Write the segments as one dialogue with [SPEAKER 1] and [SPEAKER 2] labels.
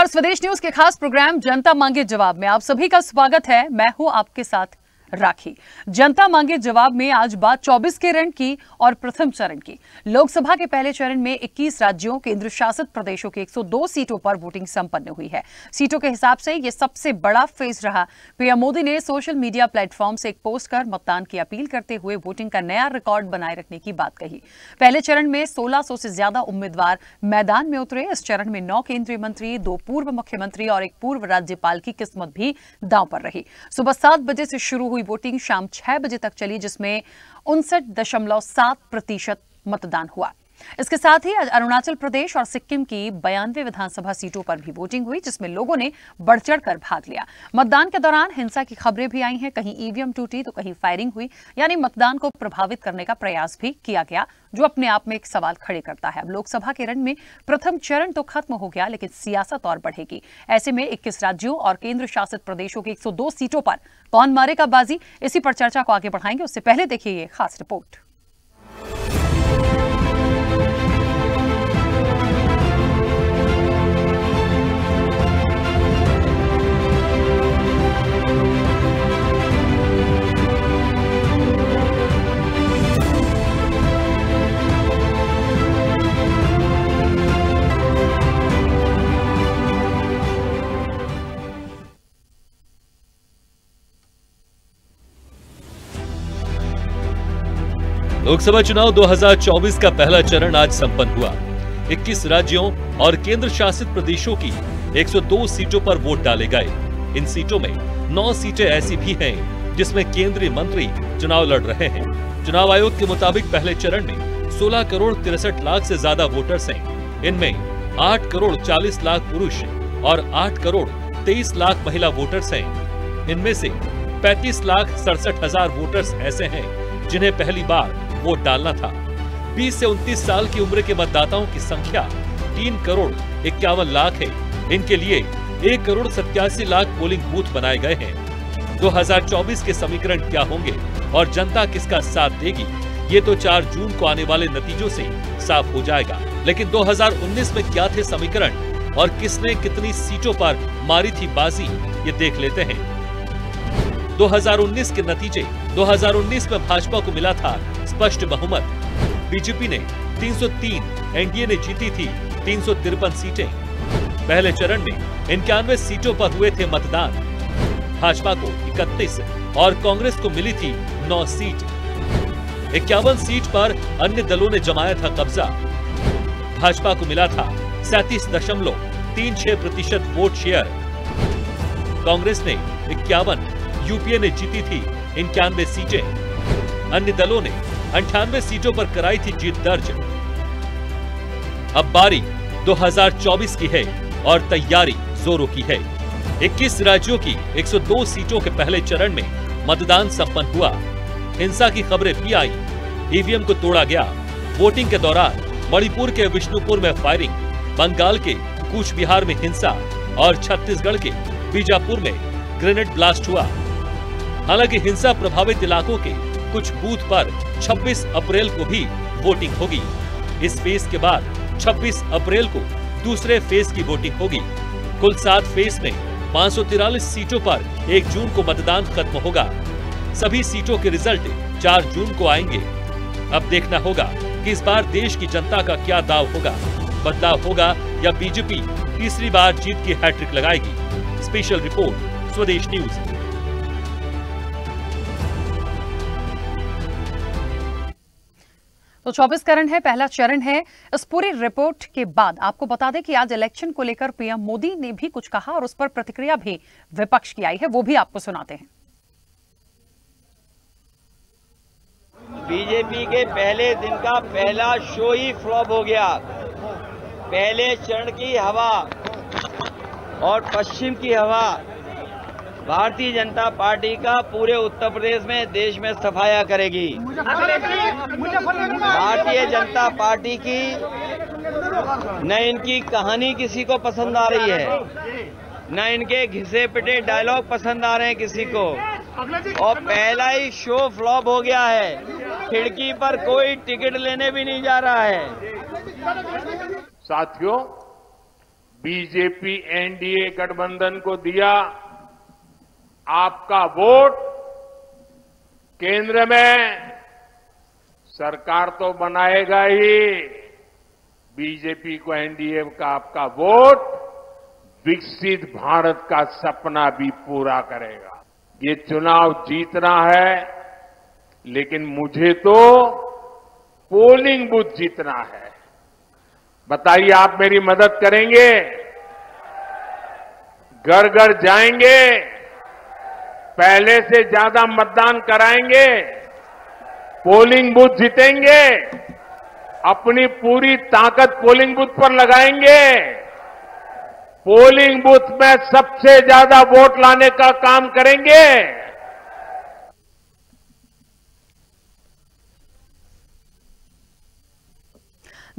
[SPEAKER 1] नमस्कार, स्वदेश न्यूज के खास प्रोग्राम जनता मांगे जवाब में आप सभी का स्वागत है। मैं हूं आपके साथ राखी। जनता मांगे जवाब में आज बात 24 के रण की और प्रथम चरण की। लोकसभा के पहले चरण में 21 राज्यों केंद्र शासित प्रदेशों की 102 सीटों पर वोटिंग संपन्न हुई है। सीटों के हिसाब से यह सबसे बड़ा फेज रहा। पीएम मोदी ने सोशल मीडिया प्लेटफॉर्म से एक पोस्ट कर मतदान की अपील करते हुए वोटिंग का नया रिकॉर्ड बनाए रखने की बात कही। पहले चरण में 1600 से ज्यादा उम्मीदवार मैदान में उतरे। इस चरण में 9 केंद्रीय मंत्री, 2 पूर्व मुख्यमंत्री और 1 पूर्व राज्यपाल की किस्मत भी दांव पर रही। सुबह 7 बजे से शुरू हुई वोटिंग शाम 6 बजे तक चली, जिसमें 59.7% मतदान हुआ। इसके साथ ही अरुणाचल प्रदेश और सिक्किम की 92 विधानसभा सीटों पर भी वोटिंग हुई, जिसमें लोगों ने बढ़ चढ़कर भाग लिया। मतदान के दौरान हिंसा की खबरें भी आई हैं। कहीं ईवीएम टूटी तो कहीं फायरिंग हुई, यानी मतदान को प्रभावित करने का प्रयास भी किया गया, जो अपने आप में एक सवाल खड़े करता है। अब लोकसभा के रण में प्रथम चरण तो खत्म हो गया, लेकिन सियासत और बढ़ेगी। ऐसे में 21 राज्यों और केंद्र शासित प्रदेशों की 102 सीटों पर कौन मारेगा बाजी, इसी पर चर्चा को आगे बढ़ाएंगे। उससे पहले देखिए ये खास रिपोर्ट।
[SPEAKER 2] लोकसभा चुनाव 2024 का पहला चरण आज संपन्न हुआ। 21 राज्यों और केंद्र शासित प्रदेशों की 102 सीटों पर वोट डाले गए। इन सीटों में 9 सीटें ऐसी भी हैं जिसमें केंद्रीय मंत्री चुनाव लड़ रहे हैं। चुनाव आयोग के मुताबिक पहले चरण में 16 करोड़ 63 लाख से ज्यादा वोटर्स हैं। इनमें 8 करोड़ 40 लाख पुरुष और 8 करोड़ 23 लाख महिला वोटर्स हैं। इनमें से 35 लाख 67 हजार वोटर्स ऐसे हैं जिन्हें पहली बार वोट डालना था। 20 से 29 साल की उम्र के मतदाताओं की संख्या 3 करोड़ 51 लाख है। इनके लिए 1 करोड़ 87 लाख पोलिंग बूथ बनाए गए हैं। 2024 के समीकरण क्या होंगे और जनता किसका साथ देगी, ये तो 4 जून को आने वाले नतीजों से साफ हो जाएगा। लेकिन 2019 में क्या थे समीकरण और किसने कितनी सीटों पर मारी थी बाजी, ये देख लेते हैं। 2019 के नतीजे। 2019 में भाजपा को मिला था स्पष्ट बहुमत। बीजेपी ने 303, एनडीए ने जीती थी 353 सीटें। पहले चरण में 91 सीटों पर हुए थे मतदान। भाजपा को 31 और कांग्रेस को मिली थी 9 सीट। 51 सीट पर अन्य दलों ने जमाया था कब्जा। भाजपा को मिला था 37.36% वोट शेयर। कांग्रेस ने 51, यूपीए ने जीती थी 91 सीटें। अन्य दलों ने 98 सीटों पर कराई थी जीत दर्ज। अब बारी 2024 की है और तैयारी जोरों की है। 21 राज्यों की 102 सीटों के पहले चरण में मतदान संपन्न हुआ। हिंसा की खबरें भी आई। ईवीएम को तोड़ा गया। वोटिंग के दौरान मणिपुर के विष्णुपुर में फायरिंग, बंगाल के कूच बिहार में हिंसा और छत्तीसगढ़ के बीजापुर में ग्रेनेड ब्लास्ट हुआ। हालांकि हिंसा प्रभावित इलाकों के कुछ बूथ पर 26 अप्रैल को भी वोटिंग होगी। इस फेज के बाद 26 अप्रैल को दूसरे फेज की वोटिंग होगी। कुल 7 फेज में 543 सीटों पर 1 जून को मतदान खत्म होगा। सभी सीटों के रिजल्ट 4 जून को आएंगे। अब देखना होगा कि इस बार देश की जनता का क्या दाव होगा। बदलाव होगा या बीजेपी तीसरी बार जीत की हैट्रिक लगाएगी। स्पेशल रिपोर्ट, स्वदेश न्यूज।
[SPEAKER 1] तो 24 चरण है, पहला चरण है। इस पूरी रिपोर्ट के बाद आपको बता दें कि आज इलेक्शन को लेकर पीएम मोदी ने भी कुछ कहा और उस पर प्रतिक्रिया भी विपक्ष की आई है, वो भी आपको सुनाते हैं।
[SPEAKER 3] बीजेपी के पहले दिन का पहला शो ही फ्लॉप हो गया। पहले चरण की हवा और पश्चिम की हवा भारतीय जनता पार्टी का पूरे उत्तर प्रदेश में, देश में सफाया करेगी। भारतीय जनता पार्टी की न इनकी कहानी किसी को पसंद आ रही है, न इनके घिसे पिटे डायलॉग पसंद आ रहे हैं किसी को, और पहला ही शो फ्लॉप हो गया है। खिड़की पर कोई टिकट लेने भी नहीं जा रहा है।
[SPEAKER 4] साथियों, बीजेपी एनडीए गठबंधन को दिया, आपका वोट केंद्र में सरकार तो बनाएगा ही, बीजेपी को एनडीए का आपका वोट विकसित भारत का सपना भी पूरा करेगा। ये चुनाव जीतना है, लेकिन मुझे तो पोलिंग बूथ जीतना है। बताइए, आप मेरी मदद करेंगे? घर घर जाएंगे, पहले से ज्यादा मतदान कराएंगे, पोलिंग बूथ जीतेंगे, अपनी पूरी ताकत पोलिंग बूथ पर लगाएंगे, पोलिंग बूथ में सबसे ज्यादा वोट लाने का काम करेंगे।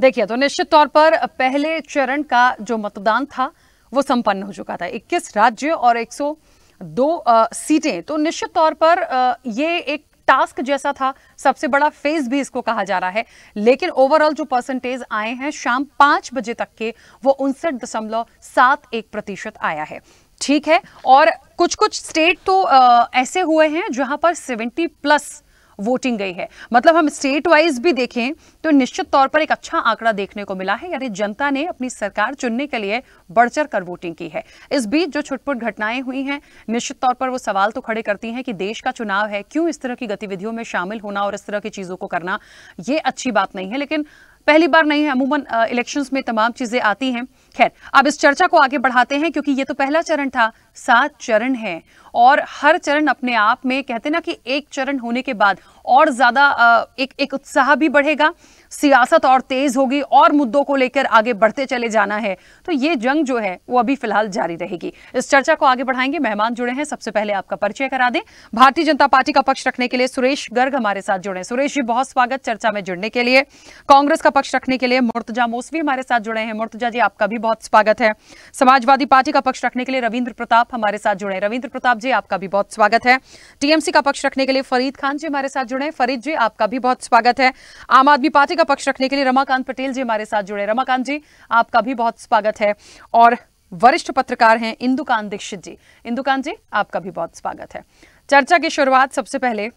[SPEAKER 1] देखिए, तो निश्चित तौर पर पहले चरण का जो मतदान था वो संपन्न हो चुका था। 21 राज्य और 102 सीटें। तो निश्चित तौर पर ये एक टास्क जैसा था, सबसे बड़ा फेज भी इसको कहा जा रहा है। लेकिन ओवरऑल जो परसेंटेज आए हैं शाम 5 बजे तक के, वो 59.71% आया है। ठीक है, और कुछ कुछ स्टेट तो ऐसे हुए हैं जहां पर 70+ वोटिंग गई है। मतलब हम स्टेट वाइज भी देखें तो निश्चित तौर पर एक अच्छा आंकड़ा देखने को मिला है, यानी जनता ने अपनी सरकार चुनने के लिए बढ़ चढ़ कर वोटिंग की है। इस बीच जो छुटपुट घटनाएं हुई हैं, निश्चित तौर पर वो सवाल तो खड़े करती हैं कि देश का चुनाव है, क्यों इस तरह की गतिविधियों में शामिल होना और इस तरह की चीजों को करना, ये अच्छी बात नहीं है। लेकिन पहली बार नहीं है, अमूमन इलेक्शंस में तमाम चीजें आती हैं। खैर, अब इस चर्चा को आगे बढ़ाते हैं, क्योंकि ये तो पहला चरण था, 7 चरण हैं और हर चरण अपने आप में, कहते ना कि एक चरण होने के बाद और ज्यादा एक उत्साह भी बढ़ेगा, सियासत और तेज होगी और मुद्दों को लेकर आगे बढ़ते चले जाना है। तो ये जंग जो है वो अभी फिलहाल जारी रहेगी। इस चर्चा को आगे बढ़ाएंगे, मेहमान जुड़े हैं। सबसे पहले आपका परिचय करा दें। भारतीय जनता पार्टी का पक्ष रखने के लिए सुरेश गर्ग हमारे साथ जुड़े हैं। सुरेश जी, बहुत स्वागत चर्चा में जुड़ने के लिए। कांग्रेस का पक्ष रखने के लिए मुर्तजा मौसवी हमारे साथ जुड़े हैं। मुर्तजा जी, आपका भी बहुत स्वागत है। समाजवादी पार्टी का पक्ष रखने के लिए रविंद्र प्रताप हमारे साथ जुड़े हैं। रविंद्र प्रताप जी, आपका भी बहुत स्वागत है। टीएमसी का पक्ष रखने के लिए फरीद खान जी हमारे साथ जुड़े हैं। फरीद जी, आपका भी बहुत स्वागत है। आम आदमी पार्टी का पक्ष रखने के लिए रमाकांत पटेल जी हमारे साथ जुड़े। रमाकांत जी, आपका भी बहुत स्वागत है। और वरिष्ठ पत्रकार हैं इंदुकांत दीक्षित जी। इंदुकांत जी, आपका भी बहुत स्वागत है। चर्चा की शुरुआत सबसे पहले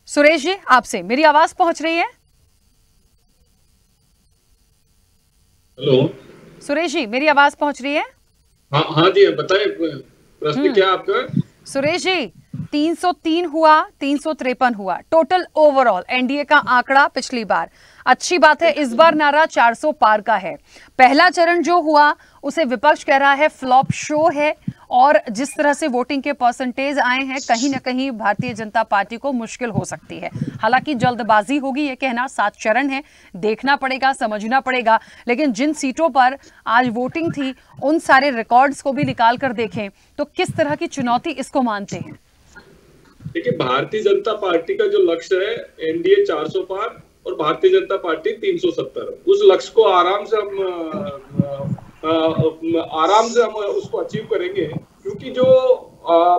[SPEAKER 1] सुरेश जी आपसे। मेरी आवाज पहुंच रही है?
[SPEAKER 5] हेलो
[SPEAKER 1] सुरेश जी, मेरी आवाज पहुंच रही है?
[SPEAKER 5] हाँ जी, बताइए प्रश्न क्या आपका?
[SPEAKER 1] सुरेश जी, 303 हुआ, 353 हुआ टोटल ओवरऑल एनडीए का आंकड़ा पिछली बार। अच्छी बात है, इस बार नारा 400 पार का है। पहला चरण जो हुआ उसे विपक्ष कह रहा है फ्लॉप शो है, और जिस तरह से वोटिंग के परसेंटेज आए हैं, कहीं ना कहीं भारतीय जनता पार्टी को मुश्किल हो सकती है। हालांकि जल्दबाजी होगी ये कहना, 7 चरण है, देखना पड़ेगा, समझना पड़ेगा। लेकिन जिन सीटों पर आज वोटिंग थी, उन सारे रिकॉर्ड्स को भी निकाल कर देखें तो किस तरह की चुनौती इसको मानते हैं?
[SPEAKER 5] देखिए, भारतीय जनता पार्टी का जो लक्ष्य है एनडीए 400 पार और भारतीय जनता पार्टी 370, उस लक्ष्य को आराम से हम उसको अचीव करेंगे। क्योंकि जो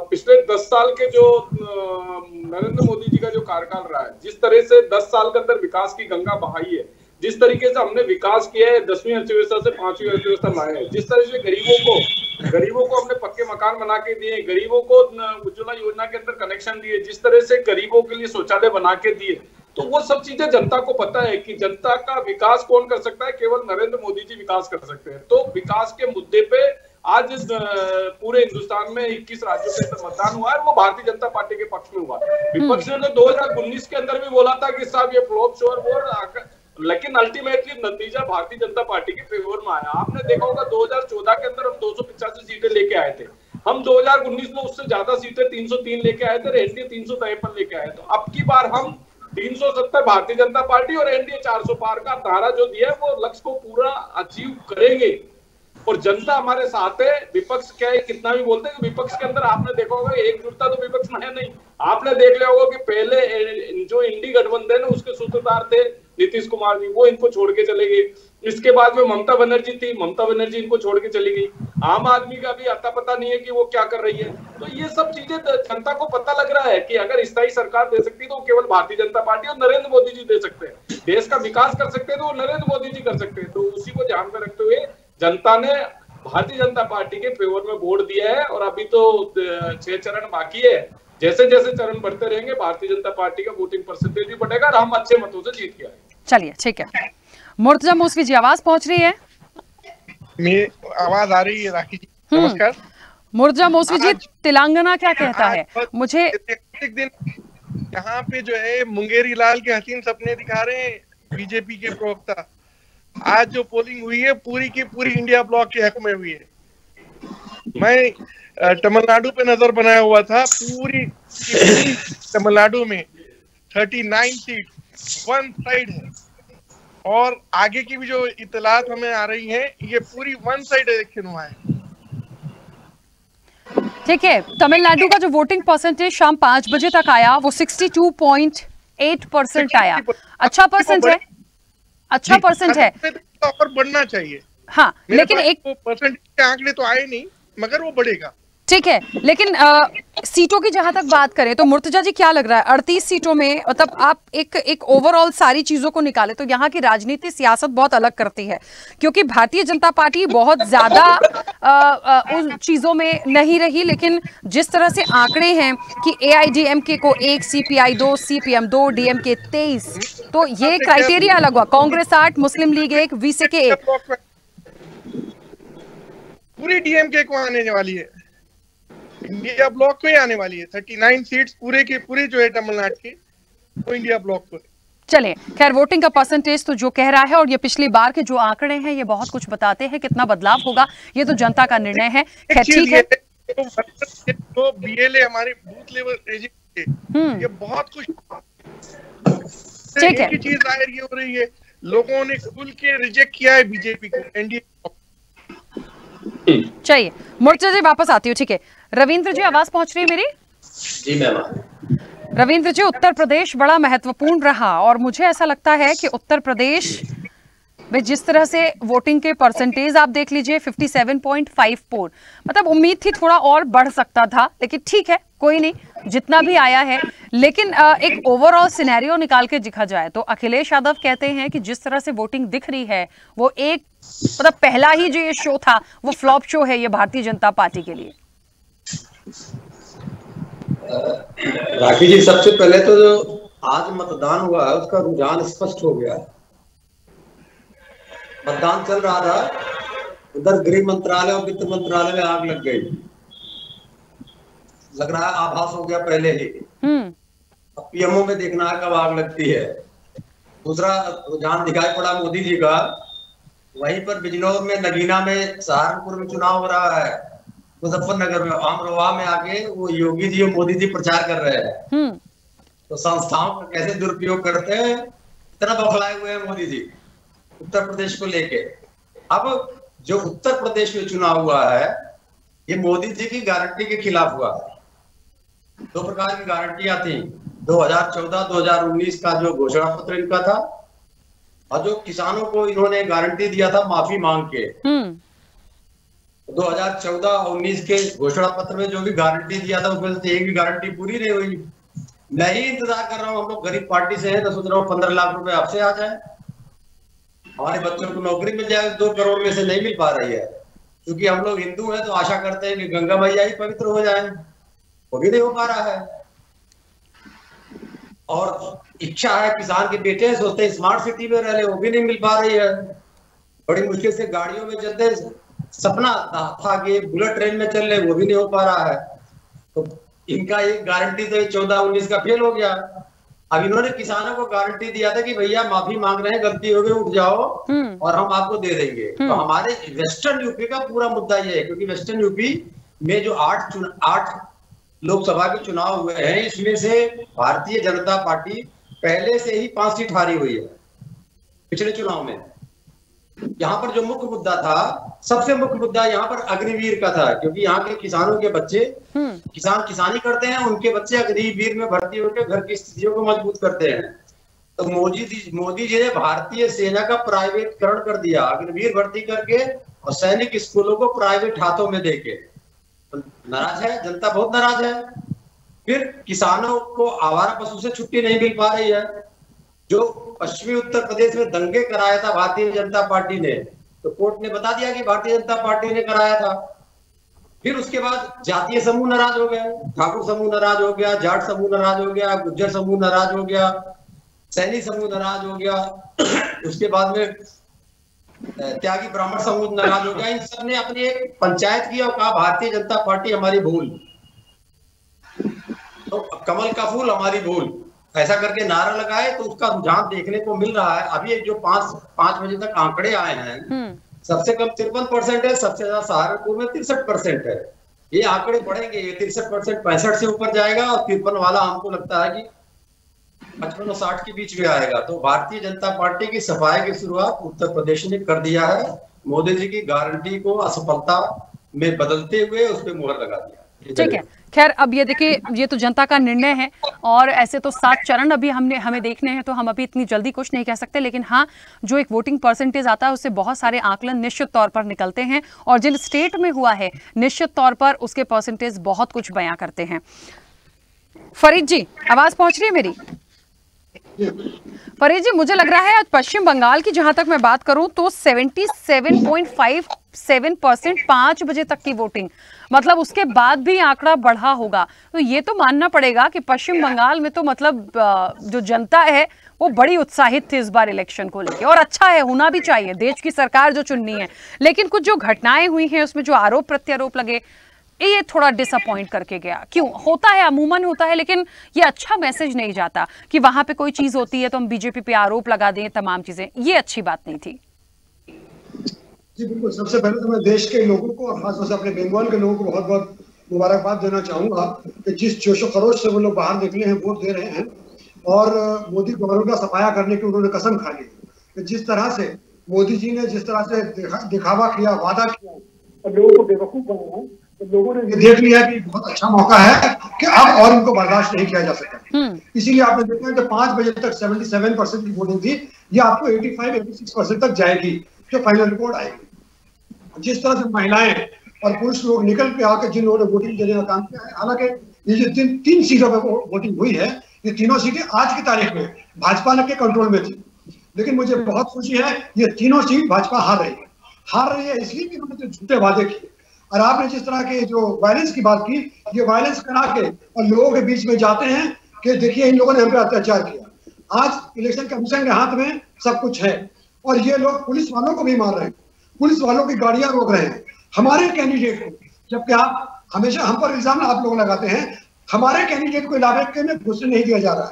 [SPEAKER 5] पिछले 10 साल के जो नरेंद्र मोदी जी का जो कार्यकाल रहा है, जिस तरह से 10 साल के अंदर विकास की गंगा बहाई है, जिस तरीके से हमने विकास किया है, 10वीं अर्थव्यवस्था से 5वीं अर्थव्यवस्था लाए हैं, जिस तरह से गरीबों को हमने पक्के मकान बना के दिए, गरीबों को उज्ज्वला योजना के अंदर कनेक्शन दिए, जिस तरह से गरीबों के लिए शौचालय बना के दिए, तो वो सब चीजें जनता को पता है कि जनता का विकास कौन कर सकता है, केवल नरेंद्र मोदी जी विकास कर सकते हैं। तो विकास के मुद्दे पे आज इस पूरे हिंदुस्तान में 21 राज्यों के अंदर मतदान हुआ है, वो भारतीय जनता पार्टी के पक्ष में हुआ। विपक्ष ने तो 2019 के अंदर भी बोला था कि साहब ये फ्लॉप शो और, लेकिन अल्टीमेटली नतीजा भारतीय जनता पार्टी के फेवर में आया। आपने देखा होगा 2014 के अंदर हम 285 सीटें लेके आए थे, हम 2019 में उससे ज्यादा सीटें 303 लेके आए थे, एनडीए 353 लेके आए। तो अब की बार हम 370 भारतीय जनता पार्टी और एनडीए 400 पार का नारा जो दिया है, वो लक्ष्य को पूरा अचीव करेंगे और जनता हमारे साथ है। विपक्ष क्या है, कितना भी बोलते हैं कि विपक्ष के अंदर आपने देखा होगा एकजुटता तो विपक्ष में है नहीं। आपने देख लिया होगा कि पहले जो इंडी गठबंधन है उसके सूत्रधार थे नीतीश कुमार जी, वो इनको छोड़ के चले गए। इसके बाद में ममता बनर्जी थी, ममता बनर्जी इनको छोड़ के चली गई। आम आदमी का भी अता पता नहीं है कि वो क्या कर रही है। तो ये सब चीजें जनता को पता लग रहा है कि अगर स्थायी सरकार दे सकती है तो केवल भारतीय जनता पार्टी और नरेंद्र मोदी जी दे सकते हैं। देश का विकास कर सकते हैं तो नरेंद्र मोदी जी कर सकते हैं। तो उसी को ध्यान में रखते हुए जनता ने भारतीय जनता पार्टी के फेवर में वोट दिया है और अभी तो 6 चरण बाकी है। जैसे जैसे चरण बढ़ते रहेंगे भारतीय जनता पार्टी का वोटिंग परसेंटेज भी बढ़ेगा और हम अच्छे मतों से जीत के आएंगे।
[SPEAKER 1] चलिए ठीक है। मुर्तजा मौसवी जी आवाज पहुंच रही है?
[SPEAKER 6] मेरी आवाज आ रही है राखी जी? नमस्कार।
[SPEAKER 1] मुर्तजा मौसवी जी, तेलंगाना क्या कहता है? मुझे
[SPEAKER 6] एक दिन यहाँ पे जो है मुंगेरी लाल के हसीन सपने दिखा रहे हैं बीजेपी के प्रवक्ता। आज जो पोलिंग हुई है पूरी की पूरी इंडिया ब्लॉक के हक में हुई है। मैं तमिलनाडु पे नजर बनाया हुआ था, पूरी तमिलनाडु में 39 सीट वन साइड है और आगे की भी जो इतलात हमें आ रही है ये पूरी वन साइड इलेक्शन हुआ है।
[SPEAKER 1] ठीक है, तमिलनाडु का जो वोटिंग परसेंटेज शाम 5 बजे तक आया वो 62.8% आया। अच्छा परसेंट है, अच्छा परसेंट है
[SPEAKER 6] और बढ़ना चाहिए।
[SPEAKER 1] हाँ, लेकिन एक
[SPEAKER 6] परसेंट के आंकड़े तो आए नहीं मगर वो बढ़ेगा।
[SPEAKER 1] ठीक है, लेकिन सीटों की जहां तक बात करें तो मुर्तजा जी क्या लग रहा है 38 सीटों में, मतलब आप एक ओवरऑल सारी चीजों को निकाले तो यहाँ की राजनीति सियासत बहुत अलग करती है, क्योंकि भारतीय जनता पार्टी बहुत ज्यादा उन चीजों में नहीं रही, लेकिन जिस तरह से आंकड़े हैं कि AIDMK को 1, CPI 2, CPM 2, DMK 23, तो ये क्राइटेरिया अलग हुआ। कांग्रेस 8, मुस्लिम लीग 1, VCK 1।
[SPEAKER 6] पूरी DMK को आने वाली है, इंडिया ब्लॉक को ही आने वाली है। 39 सीट्स पूरे के पूरे जो है तमिलनाडु की वो इंडिया ब्लॉक को।
[SPEAKER 1] चलिए, खैर वोटिंग का परसेंटेज तो जो कह रहा है और ये पिछली बार के जो आंकड़े हैं ये बहुत कुछ बताते हैं, कितना बदलाव होगा ये तो जनता का निर्णय है। खैर ठीक है,
[SPEAKER 6] तो BLA हमारे बूथ लेवल एजेंट ये बहुत कुछ
[SPEAKER 1] ठीक है।
[SPEAKER 6] चीज जाहिर ये हो रही है, लोगों ने खुल के रिजेक्ट किया है बीजेपी को, एनडीए।
[SPEAKER 1] चाहिए मुर्तजा जी वापस आती हूँ। ठीक है, रविंद्र जी आवाज पहुंच रही है मेरी?
[SPEAKER 7] जी मैम।
[SPEAKER 1] रविंद्र जी, उत्तर प्रदेश बड़ा महत्वपूर्ण रहा और मुझे ऐसा लगता है कि उत्तर प्रदेश में जिस तरह से वोटिंग के परसेंटेज आप देख लीजिए 57.54, मतलब उम्मीद थी थोड़ा और बढ़ सकता था, लेकिन ठीक है कोई नहीं, जितना भी आया है। लेकिन एक ओवरऑल सिनेरियो निकाल के दिखा जाए तो अखिलेश यादव कहते हैं कि जिस तरह से वोटिंग दिख रही है वो एक मतलब पहला ही जो ये शो था वो फ्लॉप शो है ये भारतीय जनता पार्टी के लिए।
[SPEAKER 7] राखी जी, सबसे पहले तो जो आज मतदान हुआ है उसका रुझान स्पष्ट हो गया। मतदान चल रहा था, उधर गृह मंत्रालय और वित्त मंत्रालय में आग लग गई, लग रहा है आभास हो गया पहले ही। अब PMO में देखना है कब आग लगती है। दूसरा रुझान दिखाई पड़ा मोदी जी का, वहीं पर बिजनौर में, नगीना में, सहारनपुर में चुनाव हो रहा है, मुजफ्फरनगर में, अमरोहा में आके वो योगी जी और मोदी जी प्रचार कर रहे हैं। तो संस्थाओं का कैसे दुरुपयोग करते हैं, इतना बौखलाए हुए हैं मोदी जी उत्तर प्रदेश को लेके। अब जो उत्तर प्रदेश में चुनाव हुआ है ये मोदी जी की गारंटी के खिलाफ हुआ है। 2 प्रकार की गारंटियां थी, 2014-2019 का जो घोषणा पत्र इनका था और जो किसानों को इन्होंने गारंटी दिया था माफी मांग के। 2014-19 के घोषणा पत्र में जो भी गारंटी दिया था उसमें से एक भी गारंटी पूरी नहीं हुई। मैं ही इंतजार कर रहा हूँ, हम लोग गरीब पार्टी से हैं तो सोच रहा हूँ 15 लाख रुपए आपसे आ जाए, हमारे बच्चों को नौकरी मिल जाए। 2 करोड़ में से नहीं मिल पा रही है, क्योंकि हम लोग हिंदू हैं तो आशा करते हैं कि गंगा मैया ही पवित्र हो जाए, वो भी नहीं हो पा रहा है। और इच्छा है, किसान के बेटे हैं, सोचते हैं स्मार्ट सिटी में रह ले, वो भी नहीं मिल पा रही है। बड़ी मुश्किल से गाड़ियों में चलते, सपना था कि बुलेट ट्रेन में चल ले, वो भी नहीं हो पा रहा है। तो इनका एक गारंटी तो 14-19 का फेल हो गया। अब इन्होंने किसानों को गारंटी दिया था कि भैया माफी मांग रहे हैं, गलती हो गई, उठ जाओ और हम आपको दे देंगे। तो हमारे वेस्टर्न यूपी का पूरा मुद्दा ये है, क्योंकि वेस्टर्न यूपी में जो 8 लोकसभा के चुनाव हुए हैं, इसमें से भारतीय जनता पार्टी पहले से ही 5 सीट हारी हुई है पिछले चुनाव में। यहाँ पर जो मुख्य मुद्दा था, सबसे मुख्य मुद्दा यहाँ पर अग्निवीर का था, क्योंकि यहाँ के किसानों के बच्चे, किसान किसानी करते हैं, उनके बच्चे अग्निवीर में भर्ती होकर घर की स्थितियों को मजबूत करते हैं। तो मोदी जी ने भारतीय सेना का प्राइवेटकरण कर दिया, अग्निवीर भर्ती करके और सैनिक स्कूलों को प्राइवेट हाथों में देके। तो नाराज है जनता, बहुत नाराज है। फिर किसानों को आवारा पशु से छुट्टी नहीं मिल पा रही है। जो पश्चिमी उत्तर प्रदेश में दंगे कराया था भारतीय जनता पार्टी ने, तो कोर्ट ने बता दिया कि भारतीय जनता पार्टी ने कराया था। फिर उसके बाद जातीय समूह नाराज हो गया, ठाकुर समूह नाराज हो गया, जाट समूह नाराज हो गया, गुज्जर समूह नाराज हो गया, सैनी समूह नाराज हो गया, उसके बाद में त्यागी ब्राह्मण समूह नाराज हो गया। इन सब ने अपनी एक पंचायत की और कहा भारतीय जनता पार्टी हमारी भूल, तो कमल का फूल हमारी भूल, ऐसा करके नारा लगाए। तो उसका रुझान देखने को मिल रहा है। अभी जो 5 बजे तक आंकड़े आए हैं, सबसे कम 53% है, सबसे ज्यादा सहारनपुर में 63% है। ये आंकड़े बढ़ेंगे, ये 63% 65 से ऊपर जाएगा और 53 वाला हमको लगता है कि 55 और 60 के बीच में आएगा। तो भारतीय जनता पार्टी की सफाई की शुरुआत उत्तर प्रदेश ने कर दिया है। मोदी जी की गारंटी को असफलता में बदलते हुए उस पर मुहर लगा दिया।
[SPEAKER 1] ठीक है, खैर अब ये देखिए, ये तो जनता का निर्णय है और ऐसे तो 7 चरण अभी हमें देखने हैं, तो हम अभी इतनी जल्दी कुछ नहीं कह सकते। लेकिन हाँ, जो एक वोटिंग परसेंटेज आता है उससे बहुत सारे आकलन निश्चित तौर पर निकलते हैं और जिन स्टेट में हुआ है निश्चित तौर पर उसके परसेंटेज बहुत कुछ बयां करते हैं। फरीद जी, आवाज पहुंच रही है मेरी? फरीद जी, मुझे लग रहा है आज पश्चिम बंगाल की जहां तक मैं बात करूं तो 77.57% 5 बजे तक की वोटिंग, मतलब उसके बाद भी आंकड़ा बढ़ा होगा। तो ये तो मानना पड़ेगा कि पश्चिम बंगाल में तो मतलब जो जनता है वो बड़ी उत्साहित थी इस बार इलेक्शन को लेकर, और अच्छा है, होना भी चाहिए, देश की सरकार जो चुननी है। लेकिन कुछ जो घटनाएं हुई हैं उसमें जो आरोप प्रत्यारोप लगे, ये थोड़ा डिसअपॉइंट करके गया। क्यों? होता है, अमूमन होता है, लेकिन ये अच्छा मैसेज नहीं जाता कि वहां पे कोई चीज होती है तो हम बीजेपी पे आरोप लगा दें, तमाम चीजें, ये अच्छी बात नहीं थी।
[SPEAKER 8] जी बिल्कुल, सबसे पहले तो मैं देश के लोगों को और खासतौर से अपने बंगाल के लोगों को बहुत बहुत मुबारकबाद देना चाहूंगा कि जिस जोशो खरोश से वो लोग बाहर निकले हैं, वोट दे रहे हैं और मोदी गवर्नमेंट का सफाया करने की उन्होंने कसम खा ली। कि जिस तरह से मोदी जी ने जिस तरह से दिखावा किया, वादा किया और लोगों को बेवकूफ बनाया, तो लोगों ने देख लिया कि बहुत अच्छा मौका है कि अब और उनको बर्दाश्त नहीं किया जा सकता। इसीलिए आपने देखा है कि 5 बजे तक 77% की वोटिंग थी, ये आपको 85-86% तक जाएगी जो फाइनल रिपोर्ट आएगी। जिस तरह से महिलाएं और पुरुष लोग निकल के आकर जिन लोगों ने वोटिंग देने का काम किया है, हालांकि ये जो तीन सीटों पर वोटिंग हुई है, ये तीनों सीटें आज की तारीख में भाजपा के कंट्रोल में थी। लेकिन मुझे बहुत खुशी है, ये तीनों सीट भाजपा हार रही है इसलिए कि उन्होंने जो झूठे वादे किए। और आपने जिस तरह के जो वायलेंस की बात की, ये वायलेंस करा के और लोगों के बीच में जाते हैं कि देखिए इन लोगों ने हम पे अत्याचार किया। आज इलेक्शन कमीशन के हाथ में सब कुछ है और ये लोग पुलिस वालों को भी मार रहे हैं, पुलिस वालों की गाड़ियां रोक रहे हैं हमारे कैंडिडेट को, जबकि आप हमेशा हम पर इल्जाम आप लोग लगाते हैं, हमारे कैंडिडेट को इलाके में घुसने नहीं दिया जा रहा है।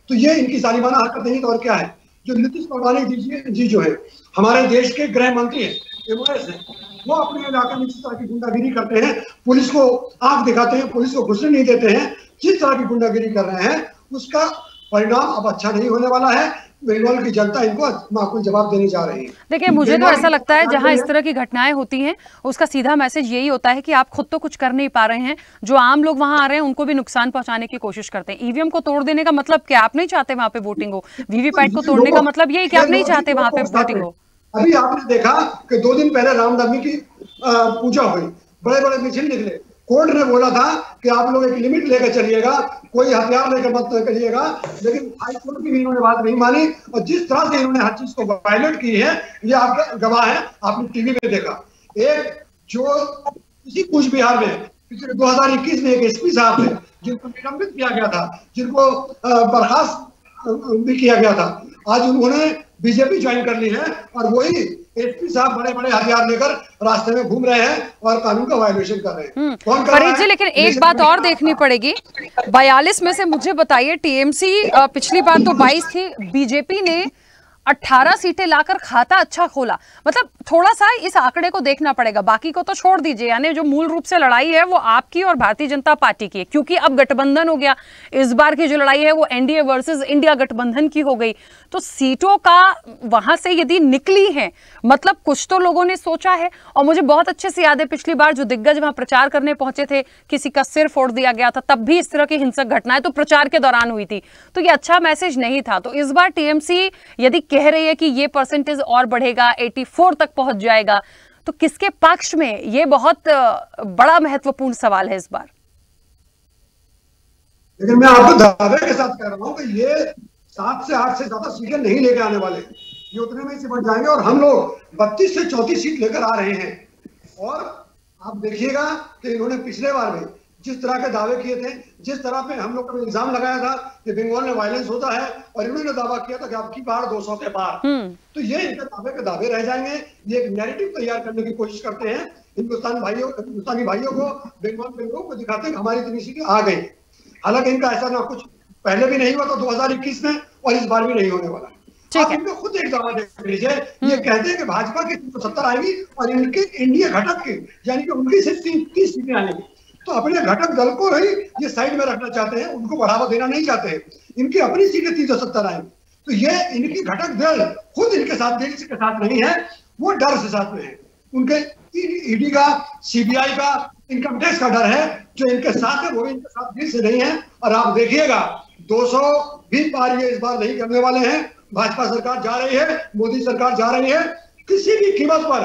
[SPEAKER 8] तो ये इनकी जालिमाना हरकत नहीं तो और क्या है। जो नीतीश कुमार जी जो है हमारे देश के गृह मंत्री है, MOS है, वो अपने इलाके में जिस तरह की गुंडागिरी करते हैं, पुलिस को आंख दिखाते हैं, पुलिस को घुसने नहीं देते हैं, जिस तरह की गुंडागिरी कर रहे हैं, उसका परिणाम अब अच्छा नहीं होने वाला है। बंगाल की जनता इनको माकूल जवाब देने जा रही है।
[SPEAKER 1] देखिए, मुझे तो ऐसा लगता है जहां इस तरह की घटनाएं होती हैं उसका सीधा मैसेज यही होता है कि आप खुद तो कुछ कर नहीं पा रहे हैं, जो आम लोग वहां आ रहे हैं उनको भी नुकसान पहुंचाने की कोशिश करते हैं। ईवीएम को तोड़ देने का मतलब क्या आप नहीं चाहते वहां पे वोटिंग हो? वीवीपैट को तोड़ने का मतलब यही कि आप नहीं चाहते वहां पे वोटिंग हो।
[SPEAKER 8] अभी आपने देखा कि 2 दिन पहले रामनवमी की पूजा हुई, बड़े बड़े मिছিল निकले, कोर्ट ने बोला था कि आप लोग एक लिमिट लेकर चलिएगा, कोई हथियार लेकर मत करिएगा, लेकिन हाई कोर्ट की भी इन्होंने बात नहीं मानी और जिस तरह से इन्होंने हर चीज को वायलेट की है, ये आपका गवाह है, आपने टीवी में देखा। एक जो इसी कूच बिहार में पिछले 2021 में एक SP साहब थे जिनको निलंबित किया गया था, जिनको बर्खास्त भी किया गया था, आज उन्होंने बीजेपी ज्वाइन कर ली है और वही SP साहब बड़े बड़े हथियार लेकर रास्ते में घूम रहे हैं और कानून का वायलेशन कर रहे हैं। कौन कर रहा है?
[SPEAKER 1] लेकिन एक बात और देखनी पड़ेगी, 42 में से मुझे बताइए, TMC पिछली बार तो 22 थी, बीजेपी ने 18 सीटें लाकर खाता अच्छा खोला। मतलब थोड़ा सा इस आंकड़े को देखना पड़ेगा, बाकी को तो छोड़ दीजिए। यानी जो मूल रूप से लड़ाई है वो आपकी और भारतीय जनता पार्टी की है, क्योंकि अब गठबंधन हो गया। इस बार की जो लड़ाई है वो NDA वर्सेस इंडिया गठबंधन की हो गई। तो सीटों का वहां से यदि निकली है, मतलब कुछ तो लोगों ने सोचा है। और मुझे बहुत अच्छे से याद है पिछली बार जो दिग्गज वहां प्रचार करने पहुंचे थे, किसी का सिर फोड़ दिया गया था, तब भी इस तरह की हिंसक घटनाएं तो प्रचार के दौरान हुई थी। तो ये अच्छा मैसेज नहीं था। तो इस बार TMC यदि कह रही है कि ये परसेंटेज और बढ़ेगा, 84 तक पहुंच जाएगा, तो किसके पक्ष में? ये बहुत बड़ा महत्वपूर्ण सवाल है इस बार।
[SPEAKER 8] लेकिन मैं आपको दावे के साथ कह रहा हूं कि ये 7 से 8 से ज्यादा सीटें नहीं लेके आने वाले। ये उतने में से बढ़ जाएंगे और हम लोग 32 से 34 सीट लेकर आ रहे हैं। और आप देखिएगा कि इन्होंने पिछले बार में जिस तरह के दावे किए थे, जिस तरह पे हम लोग को इल्जाम लगाया था कि बंगाल में वायलेंस होता है, और इन्होंने दावा किया था कि आपकी बाढ़ 200 के पार, तो ये इनके दावे रह जाएंगे। ये एक नैरेटिव तैयार करने की कोशिश करते हैं हिंदुस्तानी भाइयों को, बंगाल के लोगों को दिखाते हैं हमारी इतनी सीटें आ गई। हालांकि इनका ऐसा ना कुछ पहले भी नहीं हुआ था 2021 में, और इस बार भी नहीं होने वाला। आप इनको खुद एक दावा देख लीजिए, ये कहते हैं कि भाजपा की 70 आएगी और इनके इंडिया घटक के यानी कि उनकी सिर्फ 30 सीटें आएंगी। तो अपने घटक दल को ही ये साइड में रखना चाहते हैं, उनको बढ़ावा देना नहीं चाहते हैं। इनकी अपनी सीटें 370 आएंगी, तो ये इनकी घटक दल खुद इनके साथ देश के साथ नहीं है, वो डर से साथ में है। उनके ईडी का, सीबीआई का, इनकम टैक्स का डर है जो इनके साथ है, वो इनके साथ दिल से नहीं है। और आप देखिएगा 200 भी पार ये इस बार नहीं करने वाले हैं। भाजपा सरकार जा रही है, मोदी सरकार जा रही है, किसी भी कीमत पर।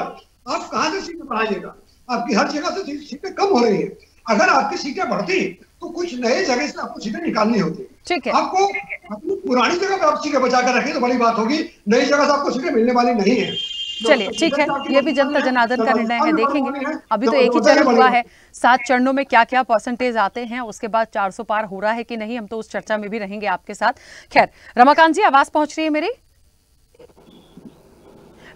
[SPEAKER 8] आप कहां से सीटें बढ़ाइएगा? आपकी हर जगह से सीटें कम हो रही है। अगर आपकी सीटें बढ़ती तो कुछ नए जगह से आपको सीटें निकालनी होती।
[SPEAKER 1] ठीक है,
[SPEAKER 8] आपको अपनी पुरानी जगह पर आप सीटें बचा कर रखें तो बड़ी बात होगी, नई जगह से आपको सीटें मिलने वाली नहीं है।
[SPEAKER 1] चलिए ठीक है, ये भी जनता जनार्दन का निर्णय है, देखेंगे। अभी तो एक ही चरण हुआ है, 7 चरणों में क्या क्या परसेंटेज आते हैं, उसके बाद 400 पार हो रहा है कि नहीं, हम तो उस चर्चा में भी रहेंगे आपके साथ। खैर, रमाकांत जी आवाज पहुंच रही है मेरी?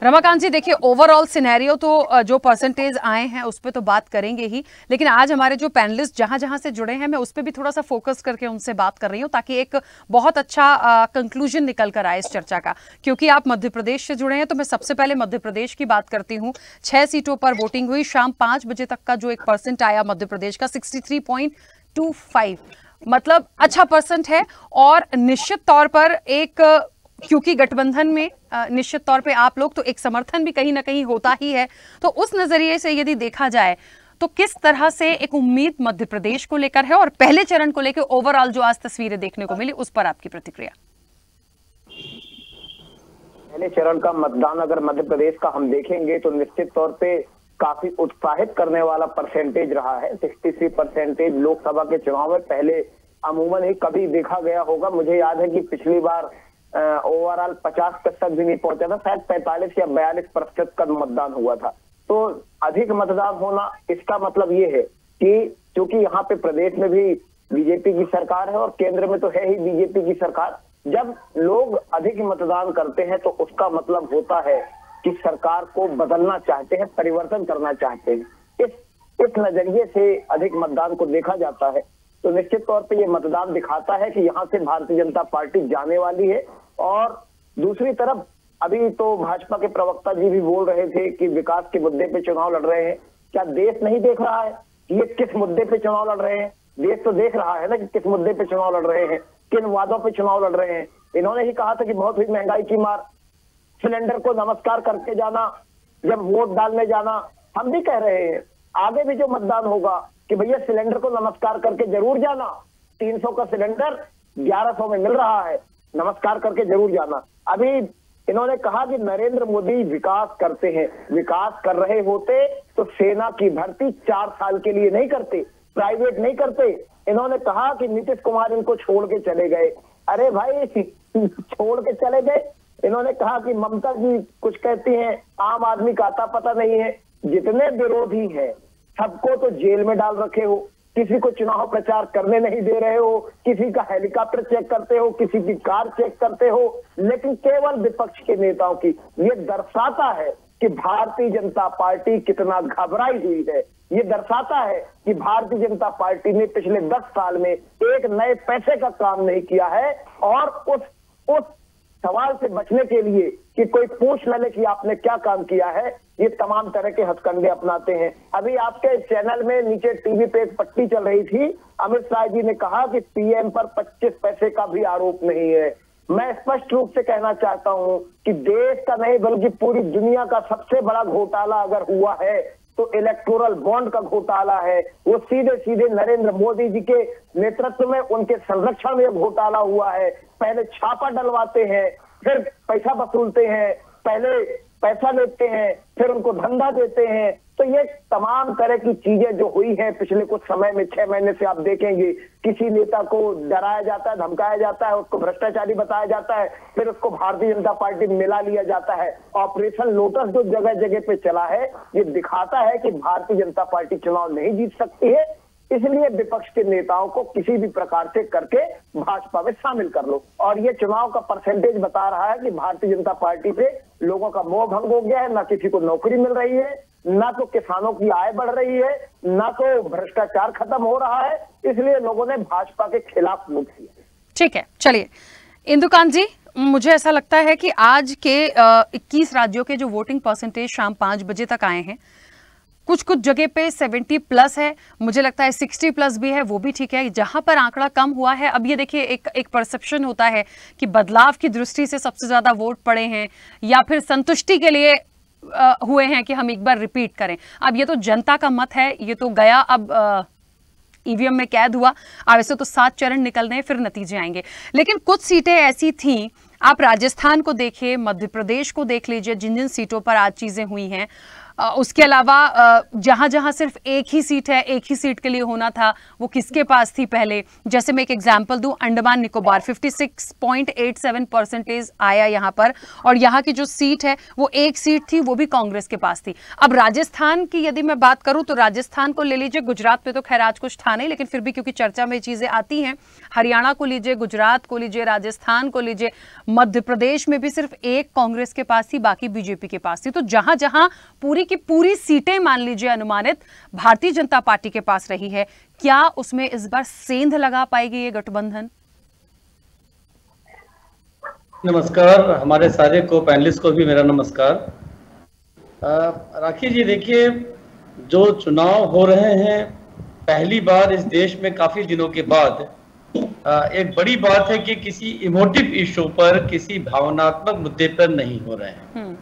[SPEAKER 1] रमाकांत जी देखिए, ओवरऑल सिनेरियो तो जो परसेंटेज आए हैं उस पर तो बात करेंगे ही, लेकिन आज हमारे जो पैनलिस्ट जहां जहां से जुड़े हैं मैं उस पर भी थोड़ा सा फोकस करके उनसे बात कर रही हूं ताकि एक बहुत अच्छा कंक्लूजन निकल कर आए इस चर्चा का। क्योंकि आप मध्य प्रदेश से जुड़े हैं तो मैं सबसे पहले मध्य प्रदेश की बात करती हूँ। 6 सीटों पर वोटिंग हुई, शाम 5 बजे तक का जो एक परसेंट आया मध्य प्रदेश का 63.25, मतलब अच्छा परसेंट है। और निश्चित तौर पर एक, क्योंकि गठबंधन में निश्चित तौर पे आप लोग तो एक समर्थन भी कहीं ना कहीं होता ही है, तो उस नजरिए से यदि देखा जाए तो किस तरह से एक उम्मीद मध्य प्रदेश को लेकर है और पहले चरण को लेकर ओवरऑल जो आज तस्वीरें देखने को मिली उस पर आपकी प्रतिक्रिया?
[SPEAKER 9] पहले चरण का मतदान अगर मध्य प्रदेश का हम देखेंगे तो निश्चित तौर पे काफी उत्साहित करने वाला परसेंटेज रहा है। 63% लोकसभा के चुनाव में पहले अमूमन ही कभी देखा गया होगा। मुझे याद है कि पिछली बार ओवरऑल 50% भी नहीं पहुंचा था, शायद 45 या 42% का मतदान हुआ था। तो अधिक मतदान होना इसका मतलब ये है कि क्योंकि यहाँ पे प्रदेश में भी बीजेपी की सरकार है और केंद्र में तो है ही बीजेपी की सरकार, जब लोग अधिक मतदान करते हैं तो उसका मतलब होता है कि सरकार को बदलना चाहते हैं, परिवर्तन करना चाहते हैं। इस नजरिए से अधिक मतदान को देखा जाता है। तो निश्चित तौर पे ये मतदान दिखाता है कि यहाँ से भारतीय जनता पार्टी जाने वाली है। और दूसरी तरफ अभी तो भाजपा के प्रवक्ता जी भी बोल रहे थे कि विकास के मुद्दे पे चुनाव लड़ रहे हैं। क्या देश नहीं देख रहा है कि ये किस मुद्दे पे चुनाव लड़ रहे हैं? देश तो देख रहा है ना कि किस मुद्दे पे चुनाव लड़ रहे हैं, किन वादों पे चुनाव लड़ रहे हैं। इन्होंने ही कहा था कि बहुत हुई महंगाई की मार, सिलेंडर को नमस्कार करके जाना, जब वोट डालने जाना। हम भी कह रहे हैं आगे भी जो मतदान होगा कि भैया सिलेंडर को नमस्कार करके जरूर जाना। 300 का सिलेंडर 1100 में मिल रहा है, नमस्कार करके जरूर जाना। अभी इन्होंने कहा कि नरेंद्र मोदी विकास करते हैं, विकास कर रहे होते तो सेना की भर्ती 4 साल के लिए नहीं करते, प्राइवेट नहीं करते। इन्होंने कहा कि नीतीश कुमार इनको छोड़ के चले गए। अरे भाई छोड़ के चले गए। इन्होंने कहा कि ममता जी कुछ कहती हैं, आम आदमी का आता पता नहीं है। जितने विरोधी हैं सबको तो जेल में डाल रखे हो, किसी को चुनाव प्रचार करने नहीं दे रहे हो, किसी का हेलीकॉप्टर चेक करते हो, किसी की कार चेक करते हो, लेकिन केवल विपक्ष के नेताओं की। ये दर्शाता है कि भारतीय जनता पार्टी कितना घबराई हुई है। ये दर्शाता है कि भारतीय जनता पार्टी ने पिछले 10 साल में एक नए पैसे का काम नहीं किया है। और उस सवाल से बचने के लिए कि कोई पूछ न ले कि आपने क्या काम किया है, ये तमाम तरह के हथकंडे अपनाते हैं। अभी आपके चैनल में नीचे टीवी पे एक पट्टी चल रही थी, अमित शाह जी ने कहा कि पीएम पर 25 पैसे का भी आरोप नहीं है। मैं स्पष्ट रूप से कहना चाहता हूं कि देश का नहीं बल्कि पूरी दुनिया का सबसे बड़ा घोटाला अगर हुआ है तो इलेक्टोरल बॉन्ड का घोटाला है। वो सीधे सीधे नरेंद्र मोदी जी के नेतृत्व में उनके संरक्षण में घोटाला हुआ है। पहले छापा डलवाते हैं, फिर पैसा वसूलते हैं, पहले पैसा लेते हैं, फिर उनको धंधा देते हैं, तो ये तमाम तरह की चीजें जो हुई हैं पिछले कुछ समय में, 6 महीने से आप देखेंगे, किसी नेता को डराया जाता है, धमकाया जाता है, उसको भ्रष्टाचारी बताया जाता है, फिर उसको भारतीय जनता पार्टी में मिला लिया जाता है। ऑपरेशन लोटस जो जगह जगह पे चला है, ये दिखाता है कि भारतीय जनता पार्टी चुनाव नहीं जीत सकती है, इसलिए विपक्ष के नेताओं को किसी भी प्रकार से करके भाजपा में शामिल कर लो। और ये चुनाव का परसेंटेज बता रहा है कि भारतीय जनता पार्टी से लोगों का मोह भंग हो गया है, ना किसी को नौकरी मिल रही है, ना तो किसानों की आय बढ़ रही है, ना तो भ्रष्टाचार खत्म हो रहा है, इसलिए लोगों ने भाजपा के खिलाफ वोट किया।
[SPEAKER 1] ठीक है, चलिए इंदुकांत जी, मुझे ऐसा लगता है कि आज के 21 राज्यों के जो वोटिंग परसेंटेज शाम 5 बजे तक आए हैं, कुछ कुछ जगह पे 70+ है, मुझे लगता है 60+ भी है, वो भी ठीक है। जहां पर आंकड़ा कम हुआ है, अब ये देखिए एक परसेप्शन होता है कि बदलाव की दृष्टि से सबसे ज्यादा वोट पड़े हैं या फिर संतुष्टि के लिए हुए हैं कि हम एक बार रिपीट करें। अब ये तो जनता का मत है, ये तो गया, अब ईवीएम में कैद हुआ। अब ऐसे तो 7 चरण निकलने हैं, फिर नतीजे आएंगे। लेकिन कुछ सीटें ऐसी थी, आप राजस्थान को देखिए, मध्य प्रदेश को देख लीजिए, जिन जिन सीटों पर आज चीजें हुई हैं। उसके अलावा जहां जहां सिर्फ एक ही सीट है, एक ही सीट के लिए होना था, वो किसके पास थी पहले। जैसे मैं एक एग्जांपल दूं, अंडमान निकोबार 56.87% आया यहां पर, और यहां की जो सीट है वो एक सीट थी, वो भी कांग्रेस के पास थी। अब राजस्थान की यदि मैं बात करूं तो राजस्थान को ले लीजिए, गुजरात में तो खैर आज कुछ था नहीं, लेकिन फिर भी क्योंकि चर्चा में चीजें आती हैं, हरियाणा को लीजिए, गुजरात को लीजिए, राजस्थान को लीजिए, मध्य प्रदेश में भी सिर्फ एक कांग्रेस के पास थी, बाकी बीजेपी के पास थी। तो जहां जहां पूरी की पूरी सीटें मान लीजिए अनुमानित भारतीय जनता पार्टी के पास रही है, क्या उसमें इस बार सेंध लगा पाएगी ये गठबंधन?
[SPEAKER 10] नमस्कार, हमारे सारे को पैनलिस्ट को भी मेरा नमस्कार। राखी जी, देखिए, जो चुनाव हो रहे हैं पहली बार इस देश में काफी दिनों के बाद, एक बड़ी बात है कि किसी इमोटिव इशू पर, किसी भावनात्मक मुद्दे पर नहीं हो रहे हैं।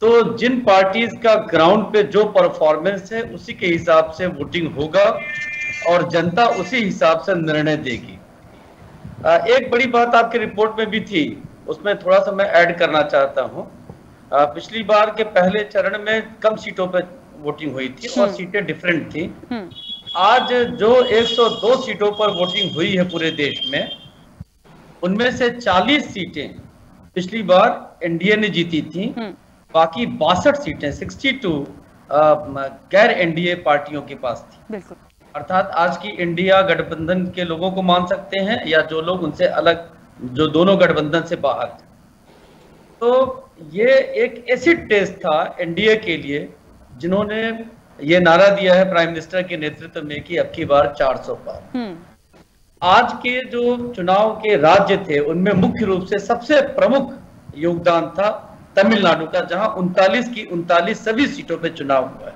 [SPEAKER 10] तो जिन पार्टीज का ग्राउंड पे जो परफॉर्मेंस है उसी के हिसाब से वोटिंग होगा और जनता उसी हिसाब से निर्णय देगी। एक बड़ी बात आपकी रिपोर्ट में भी थी, उसमें थोड़ा सा मैं ऐड करना चाहता हूं। पिछली बार के पहले चरण में कम सीटों पर वोटिंग हुई थी और सीटें डिफरेंट थी। आज जो 102 सीटों पर वोटिंग हुई है पूरे देश में, उनमें से 40 सीटें पिछली बार एनडीए ने जीती थी, बाकी 62 सीटें 62 गैर एनडीए पार्टियों के पास थी। बिल्कुल। अर्थात आज की इंडिया गठबंधन के लोगों को मान सकते हैं या जो लोग उनसे अलग, जो दोनों गठबंधन से बाहर थे। तो ये एक एसिड टेस्ट था एनडीए के लिए, जिन्होंने ये नारा दिया है प्राइम मिनिस्टर के नेतृत्व में कि अब की बार 400 पार। आज के जो चुनाव के राज्य थे उनमें मुख्य रूप से सबसे प्रमुख योगदान था तमिलनाडु का, जहां 39 की 39 सभी सीटों पे चुनाव हुआ है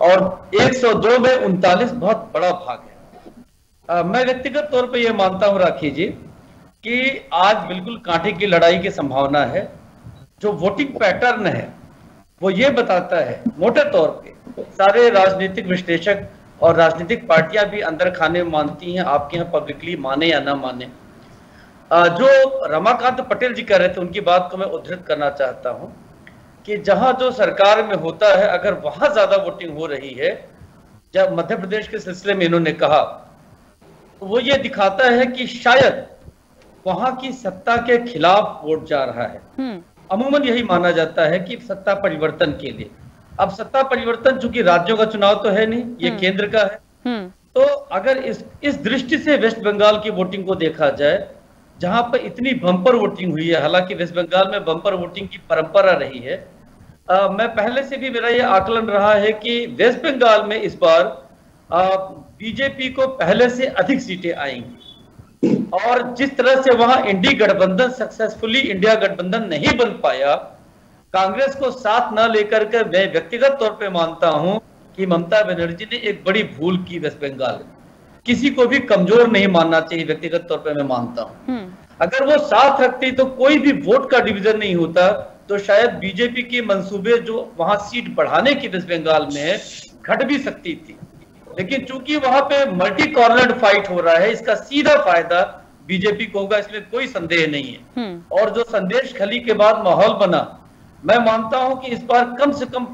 [SPEAKER 10] और 102 में 39 बहुत बड़ा भाग है। मैं व्यक्तिगत तौर पे ये मानता हूं राखी जी कि आज बिल्कुल कांटे की लड़ाई की संभावना है। जो वोटिंग पैटर्न है वो ये बताता है, मोटे तौर पे सारे राजनीतिक विश्लेषक और राजनीतिक पार्टियां भी अंदर खाने मानती हैं, आपके यहाँ पब्लिकली माने या ना माने। जो रमाकांत पटेल जी कह रहे थे उनकी बात को मैं उद्धृत करना चाहता हूं कि जहां जो सरकार में होता है, अगर वहां ज्यादा वोटिंग हो रही है, जब मध्य प्रदेश के सिलसिले में इन्होंने कहा, तो वो ये दिखाता है कि शायद वहां की सत्ता के खिलाफ वोट जा रहा है। अमूमन यही माना जाता है कि सत्ता परिवर्तन के लिए। अब सत्ता परिवर्तन चूंकि राज्यों का चुनाव तो है नहीं, ये केंद्र का है। तो अगर इस दृष्टि से वेस्ट बंगाल की वोटिंग को देखा जाए, जहां पर इतनी बम्पर वोटिंग हुई है, हालांकि वेस्ट बंगाल में बम्पर वोटिंग की परंपरा रही है, मैं पहले से भी मेरा यह आकलन रहा है कि वेस्ट बंगाल में इस बार बीजेपी को पहले से अधिक सीटें आएंगी। और जिस तरह से वहां इंडी गठबंधन सक्सेसफुली इंडिया गठबंधन नहीं बन पाया, कांग्रेस को साथ न लेकर के मैं व्यक्तिगत तौर पे मानता हूं कि ममता बनर्जी ने एक बड़ी भूल की वेस्ट बंगाल में। किसी को भी कमजोर नहीं मानना चाहिए, व्यक्तिगत तौर पे मैं मानता हूं। अगर वो साथ रखती तो कोई भी वोट का डिवीजन नहीं होता, तो शायद बीजेपी के मंसूबे जो वहां सीट बढ़ाने की वेस्ट बंगाल में है घट भी सकती थी। लेकिन चूंकि वहां पे मल्टी कॉर्नर्ड फाइट हो रहा है, इसका सीधा फायदा बीजेपी को होगा, इसमें कोई संदेह नहीं है। और जो संदेश खली के बाद माहौल बना, मैं मानता हूं कि इस बार कम से कम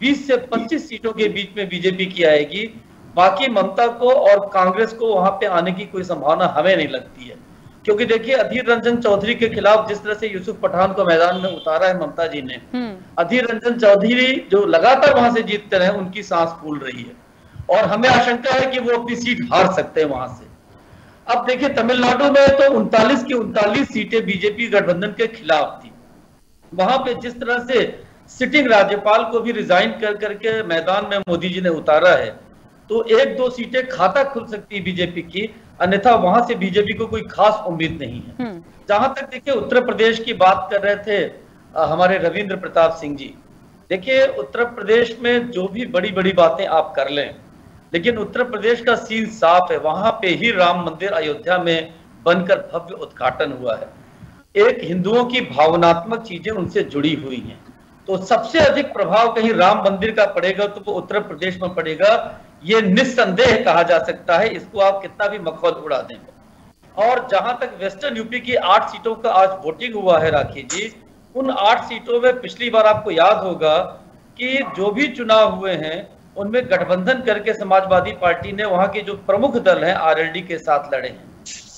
[SPEAKER 10] 20 से 25 सीटों के बीच में बीजेपी की आएगी। बाकी ममता को और कांग्रेस को वहां पे आने की कोई संभावना हमें नहीं लगती है, क्योंकि देखिए अधीर रंजन चौधरी के खिलाफ जिस तरह से यूसुफ पठान को मैदान में उतारा है ममता जी ने, अधीर रंजन चौधरी जो लगातार वहां से जीतते रहे, उनकी सांस फूल रही है और हमें आशंका है कि वो अपनी सीट हार सकते हैं वहां से। अब देखिए तमिलनाडु में तो 39 की 39 सीटें बीजेपी गठबंधन के खिलाफ थी। वहां पे जिस तरह से सिटिंग राज्यपाल को भी रिजाइन कर करके मैदान में मोदी जी ने उतारा है, तो 1-2 सीटें खाता खुल सकती है बीजेपी की, अन्यथा वहां से बीजेपी को कोई खास उम्मीद नहीं है। जहां तक देखिए उत्तर प्रदेश की बात कर रहे थे हमारे रविंद्र प्रताप सिंह जी, देखिए उत्तर प्रदेश में जो भी बड़ी बड़ी बातें आप कर लें, लेकिन उत्तर प्रदेश का सीन साफ है। वहां पे ही राम मंदिर अयोध्या में बनकर भव्य उद्घाटन हुआ है। एक हिंदुओं की भावनात्मक चीजें उनसे जुड़ी हुई हैं, तो सबसे अधिक प्रभाव कहीं राम मंदिर का पड़ेगा तो वो उत्तर प्रदेश में पड़ेगा, ये निस्संदेह कहा जा सकता है। इसको आप कितना भी मखौल उड़ा दें। और जहां तक वेस्टर्न यूपी की 8 सीटों का आज वोटिंग हुआ है राखी जी, उन 8 सीटों में पिछली बार आपको याद होगा कि जो भी चुनाव हुए हैं उनमें गठबंधन करके समाजवादी पार्टी ने वहां के जो प्रमुख दल हैं आरएलडी के साथ लड़े हैं।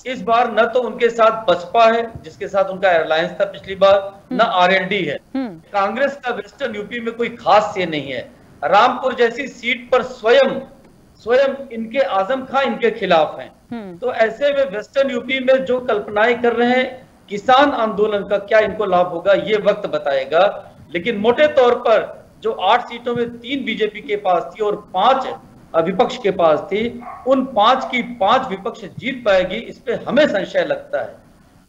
[SPEAKER 10] इस बार न तो उनके साथ बसपा है जिसके साथ उनका एयरलाइंस था पिछली बार, न आरएलडी है। कांग्रेस का वेस्टर्न यूपी में कोई खास से नहीं है। रामपुर जैसी सीट पर स्वयं इनके आजम खां इनके खिलाफ हैं। तो ऐसे में वेस्टर्न यूपी में जो कल्पनाएं कर रहे हैं किसान आंदोलन का क्या इनको लाभ होगा ये वक्त बताएगा। लेकिन मोटे तौर पर जो 8 सीटों में 3 बीजेपी के पास थी और 5 विपक्ष के पास थी, उन 5 की 5 विपक्ष जीत पाएगी, इस पे हमें संशय लगता है।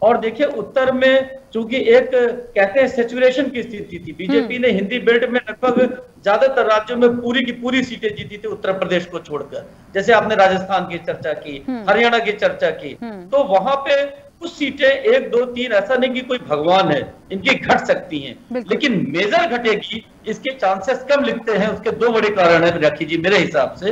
[SPEAKER 10] और देखिए उत्तर में चूंकि एक कहते हैं सैचुरेशन की स्थिति थी, बीजेपी ने हिंदी बेल्ट में लगभग ज्यादातर राज्यों में पूरी की पूरी सीटें जीती थी उत्तर प्रदेश को छोड़कर। जैसे आपने राजस्थान की चर्चा की, हरियाणा की चर्चा की, तो वहां पे कुछ सीटें 1, 2, 3 ऐसा नहीं कि कोई भगवान है, इनकी घट सकती हैं, लेकिन मेजर घटेगी इसके चांसेस कम लिखते हैं। उसके 2 बड़े कारण है राखी जी मेरे हिसाब से।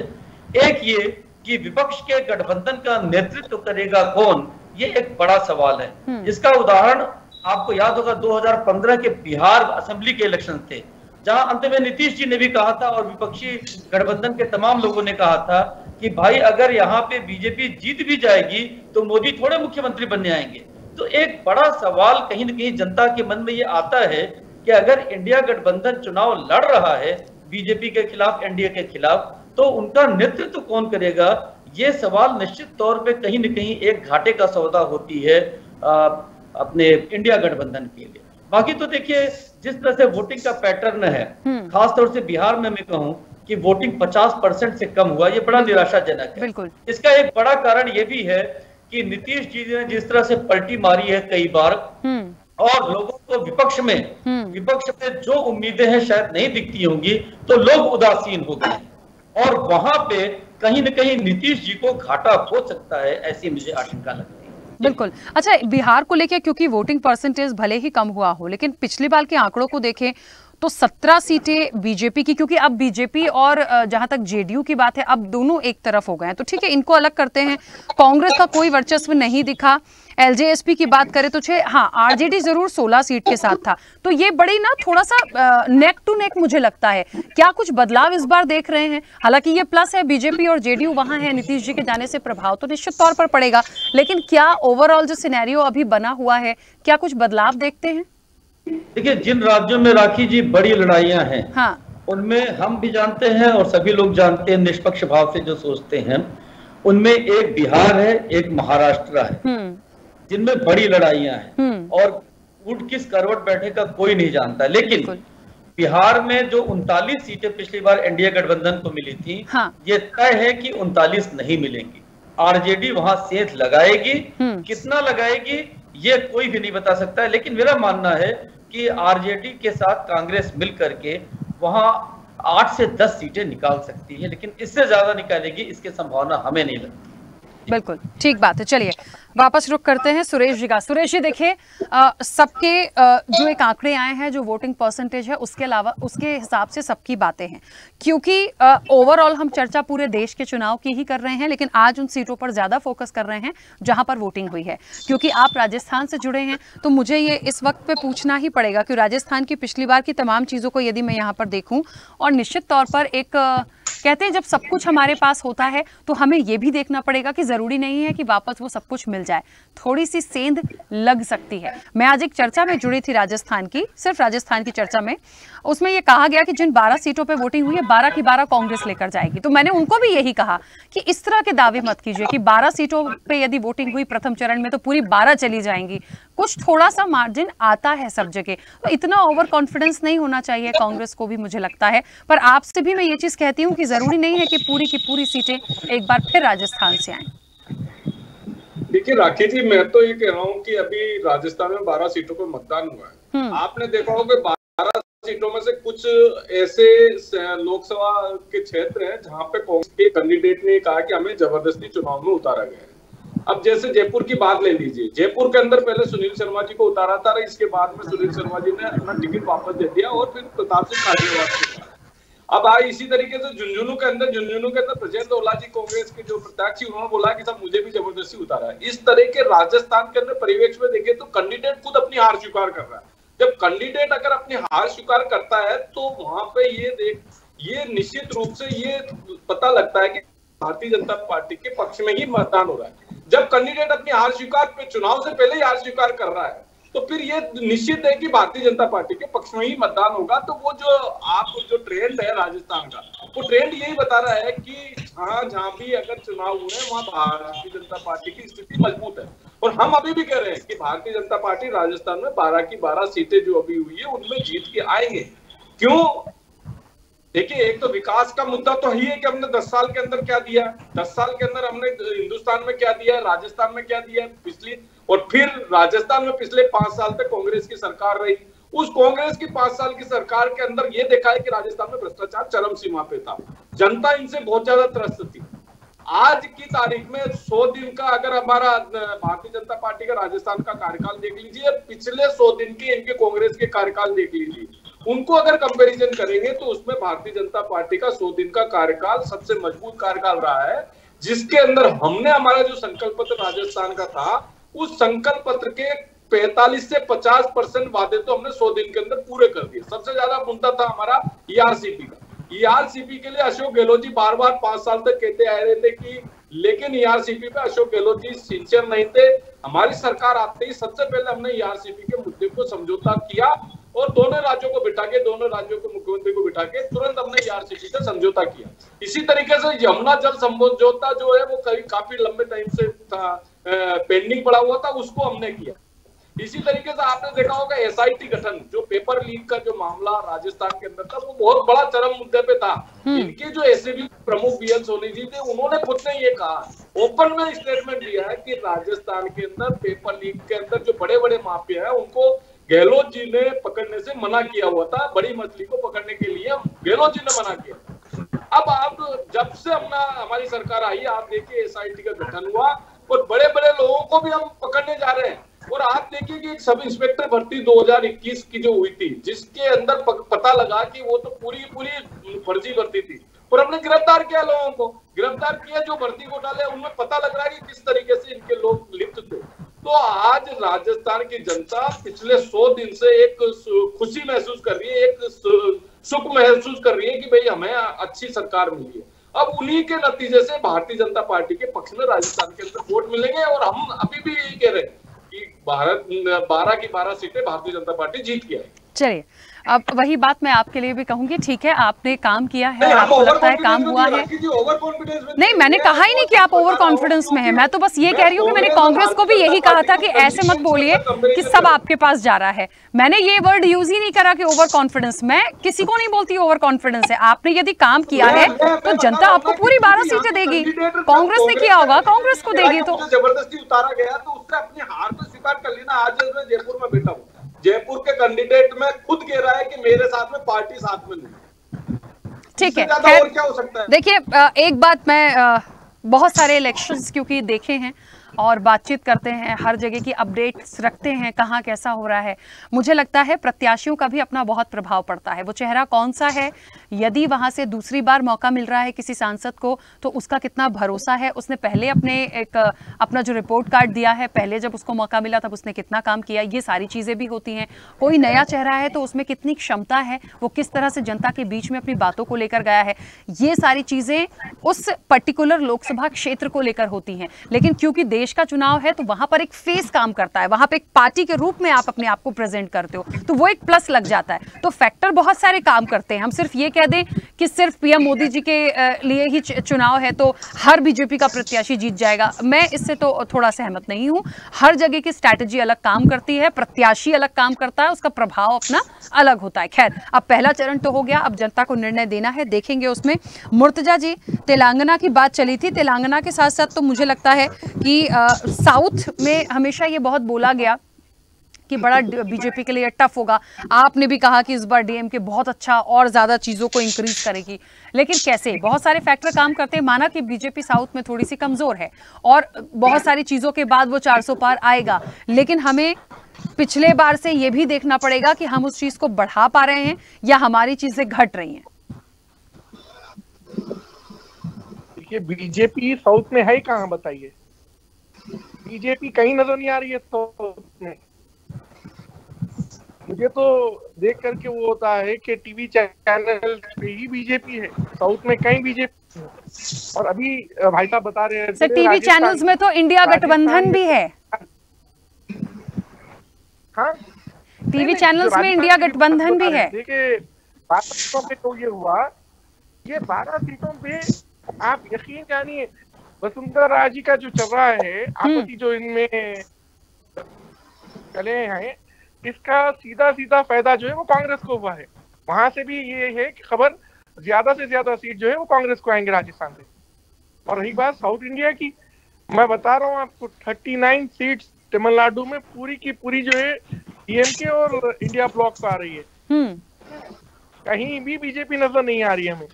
[SPEAKER 10] एक ये कि विपक्ष के गठबंधन का नेतृत्व करेगा कौन, ये एक बड़ा सवाल है। इसका उदाहरण आपको याद होगा 2015 के बिहार असेंबली के इलेक्शन थे, जहां अंत में नीतीश जी ने भी कहा था और विपक्षी गठबंधन के तमाम लोगों ने कहा था कि भाई अगर यहाँ पे बीजेपी जीत भी जाएगी तो मोदी थोड़े मुख्यमंत्री बनने आएंगे। तो एक बड़ा सवाल कहीं न कहीं जनता के मन में ये आता है कि अगर इंडिया गठबंधन चुनाव लड़ रहा है बीजेपी के खिलाफ, एनडीए के खिलाफ, तो उनका नेतृत्व कौन करेगा, ये सवाल निश्चित तौर पे कहीं न कहीं एक घाटे का सौदा होती है अपने इंडिया गठबंधन के लिए। बाकी तो देखिए जिस तरह से वोटिंग का पैटर्न है, खासतौर से बिहार में मैं कहूं कि वोटिंग 50% से कम हुआ, ये बड़ा निराशाजनक है। बिल्कुल। इसका एक बड़ा कारण ये भी है कि नीतीश जी ने जिस तरह से पलटी मारी है कई बार, और लोगों को विपक्ष में जो उम्मीदें हैं शायद नहीं दिखती होंगी, तो लोग उदासीन हो गए और वहां पे कहीं न कहीं नीतीश जी को घाटा हो सकता है, ऐसी मुझे आशंका लगती है।
[SPEAKER 1] बिल्कुल। अच्छा, बिहार को लेकर क्योंकि वोटिंग परसेंटेज भले ही कम हुआ हो, लेकिन पिछली बार के आंकड़ों को देखें तो 17 सीटें बीजेपी की, क्योंकि अब बीजेपी और जहां तक जेडीयू की बात है अब दोनों एक तरफ हो गए हैं, तो ठीक है इनको अलग करते हैं। कांग्रेस का कोई वर्चस्व नहीं दिखा। एलजेएसपी की बात करें तो आरजेडी जरूर 16 सीट के साथ था। तो ये बड़ी ना थोड़ा सा नेक टू नेक मुझे लगता है। क्या कुछ बदलाव इस बार देख रहे हैं? हालांकि ये प्लस है, बीजेपी और जेडीयू वहां है, नीतीश जी के जाने से प्रभाव तो निश्चित तौर पर पड़ेगा, लेकिन क्या ओवरऑल जो सिनेरियो अभी बना हुआ है, क्या कुछ बदलाव देखते हैं?
[SPEAKER 10] देखिए जिन राज्यों में राखी जी बड़ी लड़ाइयां हैं, उनमें हम भी जानते हैं और सभी लोग जानते हैं निष्पक्ष भाव से जो सोचते हैं, उनमें एक बिहार है, एक महाराष्ट्र है, जिनमें बड़ी लड़ाइयां हैं और ऊंट किस करवट बैठेगा कोई नहीं जानता। लेकिन बिहार में जो 39 सीटें पिछली बार एनडीए गठबंधन को मिली थी, ये तय है कि 39 नहीं मिलेंगी। आरजेडी वहां सेंध लगाएगी, कितना लगाएगी ये कोई भी नहीं बता सकता है, लेकिन मेरा मानना है कि आरजेडी के साथ कांग्रेस मिलकर के वहां 8 से 10 सीटें निकाल सकती है, लेकिन इससे ज्यादा निकालेगी इसकी संभावना हमें नहीं लगती।
[SPEAKER 1] बिल्कुल ठीक बात है। चलिए वापस रुक करते हैं सुरेश जी का। सुरेश जी देखिए, सबके जो एक आंकड़े आए हैं, जो वोटिंग परसेंटेज है, उसके अलावा उसके हिसाब से सबकी बातें हैं, क्योंकि ओवरऑल हम चर्चा पूरे देश के चुनाव की ही कर रहे हैं, लेकिन आज उन सीटों पर ज्यादा फोकस कर रहे हैं जहां पर वोटिंग हुई है। क्योंकि आप राजस्थान से जुड़े हैं तो मुझे ये इस वक्त पे पूछना ही पड़ेगा कि राजस्थान की पिछली बार की तमाम चीजों को यदि मैं यहाँ पर देखूं, और निश्चित तौर पर एक कहते हैं जब सब कुछ हमारे पास होता है तो हमें यह भी देखना पड़ेगा कि जरूरी नहीं है कि वापस वो सब कुछ मिल जाए, थोड़ी सी सेंध लग सकती है। मैं आज एक चर्चा में जुड़ी थी राजस्थान की, सिर्फ राजस्थान की चर्चा में, उसमें यह कहा गया कि जिन 12 सीटों पे वोटिंग हुई है 12 की 12 कांग्रेस लेकर जाएगी। तो मैंने उनको भी यही कहा कि इस तरह के दावे मत कीजिए कि 12 सीटों पे यदि वोटिंग हुई प्रथम चरण में तो पूरी 12 चली जाएंगी। कुछ थोड़ा सा मार्जिन आता है सब जगह, तो इतना ओवर कॉन्फिडेंस नहीं होना चाहिए कांग्रेस को भी, मुझे लगता है। पर आपसे भी मैं ये चीज कहती हूँ कि जरूरी नहीं है कि पूरी की पूरी सीटें एक बार फिर राजस्थान से आएं।
[SPEAKER 5] देखिए राखी जी, मैं तो ये कह रहा हूँ कि अभी राजस्थान में 12 सीटों पर मतदान हुआ है। आपने देखा होगा 12 सीटों में से कुछ ऐसे लोकसभा के क्षेत्र हैं जहां पे कांग्रेस के कैंडिडेट ने कहा कि हमें जबरदस्ती चुनाव में उतारा गया है। अब जैसे जयपुर की बात ले लीजिए, जयपुर के अंदर पहले सुनील शर्मा जी को उतारा था, इसके बाद में सुनील शर्मा जी ने अपना टिकट वापस दे दिया और फिर प्रताप सिंह खाचरियावास को उतारा। अब आज इसी तरीके से झुंझुनू के अंदर प्रजेंद्र ओला जी कांग्रेस के जो प्रत्याशी, उन्होंने बोला कि सब मुझे भी जबरदस्ती उतारा है। इस तरह के राजस्थान के अंदर परिवेश में देखें तो कैंडिडेट खुद अपनी हार स्वीकार कर रहा है। जब कैंडिडेट अगर अपनी हार स्वीकार करता है तो वहां पे ये निश्चित रूप से ये पता लगता है कि भारतीय जनता पार्टी के पक्ष में ही मतदान हो रहा है। जब कैंडिडेट अपनी हार स्वीकार चुनाव से पहले ही हार स्वीकार कर रहा है तो फिर ये निश्चित है कि भारतीय जनता पार्टी के पक्ष में ही मतदान होगा। तो वो जो ट्रेंड है राजस्थान का, वो ट्रेंड यही बता रहा है कि जहां भी अगर चुनाव हुए वहां भारतीय जनता पार्टी की स्थिति मजबूत है। और हम अभी भी कह रहे हैं कि भारतीय जनता पार्टी राजस्थान में 12 की 12 सीटें जो अभी हुई है उनमें जीत के आएंगे। क्यों? देखिए, एक तो विकास का मुद्दा तो ही है कि हमने 10 साल के अंदर क्या दिया, 10 साल के अंदर हमने हिंदुस्तान में क्या दिया, राजस्थान में क्या दिया पिछली, और फिर राजस्थान में पिछले 5 साल तक कांग्रेस की सरकार रही। उस कांग्रेस की 5 साल की सरकार के अंदर ये देखा है कि राजस्थान में भ्रष्टाचार चरम सीमा पे था, जनता इनसे बहुत ज्यादा त्रस्त थी। आज की तारीख में 100 दिन का अगर हमारा भारतीय जनता पार्टी का राजस्थान का कार्यकाल देख लीजिए, पिछले 100 दिन के इनके कांग्रेस के कार्यकाल देख लीजिए, उनको अगर कंपैरिजन करेंगे तो उसमें भारतीय जनता पार्टी का 100 दिन का कार्यकाल सबसे मजबूत कार्यकाल रहा है, जिसके अंदर हमने हमारा जो संकल्प पत्र राजस्थान का था, उस संकल्प पत्र के 45 से 50% वादे तो हमने 100 दिन के अंदर पूरे कर दिए। सबसे ज्यादा मुद्दा था हमारा ईआरसीपी का। ईआरसीपी के लिए अशोक गहलोत जी बार बार 5 साल तक कहते आ रहे थे कि, लेकिन ईआरसीपी पे अशोक गहलोत जी सिंसियर नहीं थे। हमारी सरकार आते ही सबसे पहले हमने ईआरसीपी के मुद्दे को समझौता किया और दोनों राज्यों को बिठा के, दोनों राज्यों के मुख्यमंत्री को बिठा के तुरंत हमने ईआरसीपी से समझौता किया। इसी तरीके से यमुना जल समझौता जो है वो काफी लंबे टाइम से पेंडिंग पड़ा हुआ था, उसको हमने किया। इसी तरीके से आपने देखा होगा एसआईटी गठन, जो पेपर लीक का जो मामला राजस्थान के अंदर था, वो बहुत बड़ा चरम मुद्दे पे था। इनके जो एसीबी प्रमुख बीएल सोनी जी थे, उन्होंने खुद ने ये कहा, ओपन में स्टेटमेंट दिया है कि राजस्थान के अंदर पेपर लीक के अंदर जो बड़े बड़े माफिया है उनको गहलोत जी ने पकड़ने से मना किया हुआ था। बड़ी मछली को पकड़ने के लिए गहलोत जी ने मना किया। अब आप जब से हमारी सरकार आई, आप देखिए एसआईटी का गठन हुआ और बड़े बड़े लोगों को भी हम पकड़ने जा रहे हैं। और आप देखिए कि एक सब इंस्पेक्टर भर्ती 2021 की जो हुई थी, जिसके अंदर पता लगा कि वो तो पूरी फर्जी भर्ती थी, और हमने गिरफ्तार किया, लोगों को गिरफ्तार किया। जो भर्ती घोटाले उनमें पता लग रहा है कि किस तरीके से इनके लोग लिप्त थे। तो आज राजस्थान की जनता पिछले 100 दिन से एक खुशी महसूस कर रही है, एक सुख महसूस कर रही है कि भाई हमें अच्छी सरकार मिली है। अब उन्हीं के नतीजे से भारतीय जनता पार्टी के पक्ष में राजस्थान के अंदर वोट मिलेंगे। और हम अभी भी यही कह रहे हैं कि 12 की 12 सीटें भारतीय जनता पार्टी जीत के आएगी।
[SPEAKER 1] चलिए, अब वही बात मैं आपके लिए भी कहूंगी, ठीक है आपने काम किया है और आपको लगता है काम हुआ है। नहीं, मैंने कहा ही नहीं कि आप ओवर कॉन्फिडेंस में हैं। मैं तो बस ये कह रही हूँ कि मैंने कांग्रेस को भी यही कहा था कि ऐसे मत बोलिए कि सब आपके पास जा रहा है। मैंने ये वर्ड यूज ही नहीं करा कि ओवर कॉन्फिडेंस। मैं किसी को नहीं बोलती ओवर कॉन्फिडेंस है। आपने यदि काम किया है तो जनता आपको पूरी 12 सीटें देगी। कांग्रेस ने किया होगा, कांग्रेस को देगी। तो
[SPEAKER 5] जबरदस्ती उतारा गया तो उससे अपनी हार को स्वीकार कर लेना। आज मैं जयपुर में बैठा हूँ, जयपुर के कैंडिडेट में खुद कह रहा है कि मेरे साथ में पार्टी साथ में नहीं।
[SPEAKER 1] ठीक है,
[SPEAKER 5] और क्या हो सकता है?
[SPEAKER 1] देखिए, एक बात मैं बहुत सारे इलेक्शंस क्योंकि देखे हैं, और बातचीत करते हैं, हर जगह की अपडेट्स रखते हैं, कहाँ कैसा हो रहा है। मुझे लगता है प्रत्याशियों का भी अपना बहुत प्रभाव पड़ता है। वो चेहरा कौन सा है, यदि वहां से दूसरी बार मौका मिल रहा है किसी सांसद को, तो उसका कितना भरोसा है, उसने पहले अपना जो रिपोर्ट कार्ड दिया है, पहले जब उसको मौका मिला तब उसने कितना काम किया, ये सारी चीजें भी होती हैं। कोई नया चेहरा है तो उसमें कितनी क्षमता है, वो किस तरह से जनता के बीच में अपनी बातों को लेकर गया है, ये सारी चीजें उस पर्टिकुलर लोकसभा क्षेत्र को लेकर होती हैं। लेकिन क्योंकि देश का चुनाव है तो वहां पर एक फेस काम करता है, वहां पर एक पार्टी के रूप में आप अपने आप को प्रेजेंट करते हो, तो वो एक प्लस लग जाता है। तो फैक्टर बहुत सारे काम करते हैं। हम सिर्फ ये कह दें कि सिर्फ पीएम मोदी जी के लिए ही चुनाव है तो हर बीजेपी का प्रत्याशी जीत जाएगा, मैं इससे तो थोड़ा सहमत नहीं हूं। हर जगह की स्ट्रैटेजी अलग काम करती है, प्रत्याशी अलग काम करता है, उसका प्रभाव अपना अलग होता है। खैर, अब पहला चरण तो हो गया, अब जनता को निर्णय देना है, देखेंगे उसमें। मुर्तजा जी, तेलंगाना की बात चली थी, तेलंगाना के साथ साथ तो मुझे लगता है कि साउथ में हमेशा ये बहुत बोला गया कि बड़ा बीजेपी के लिए टफ होगा। आपने भी कहा कि इस बार डीएमके बहुत अच्छा और ज्यादा चीजों को इंक्रीज करेगी, लेकिन कैसे? बहुत सारे फैक्टर काम करते हैं। माना कि बीजेपी साउथ में थोड़ी सी कमजोर है और बहुत सारी चीजों के बाद वो 400 पार आएगा, लेकिन हमें पिछले बार से ये भी देखना पड़ेगा कि हम उस चीज को बढ़ा पा रहे हैं या हमारी चीजें घट रही हैं।
[SPEAKER 6] देखिए, बीजेपी साउथ में है कहाँ, बताइए? बीजेपी कहीं नजर नहीं आ रही है साउथ में। मुझे तो देख करके वो होता है कि टीवी चैनल पे ही बीजेपी है, साउथ में कहीं बीजेपी है। और अभी भाई साहब बता रहे हैं
[SPEAKER 1] सर, टीवी चैनल्स में तो इंडिया गठबंधन भी है।
[SPEAKER 6] हाँ,
[SPEAKER 1] टीवी चैनल्स में इंडिया गठबंधन भी है।
[SPEAKER 6] देखिए, 12 सीटों पे तो ये हुआ, ये 12 सीटों पे आप यकीन जानिए, वसुंधरा राजे का जो चल रहा है, आपत्ति जो इनमें चले हैं, इसका सीधा सीधा फायदा जो है वो कांग्रेस को हुआ है। वहां से भी ये है कि खबर ज्यादा से ज्यादा सीट जो है वो कांग्रेस को आएंगे राजस्थान से। और रही बात साउथ इंडिया की, मैं बता रहा हूँ आपको, 39 सीट्स तमिलनाडु में पूरी की पूरी जो है डीएमके और इंडिया ब्लॉक पे आ रही है। कहीं भी बीजेपी नजर नहीं आ रही है हमें।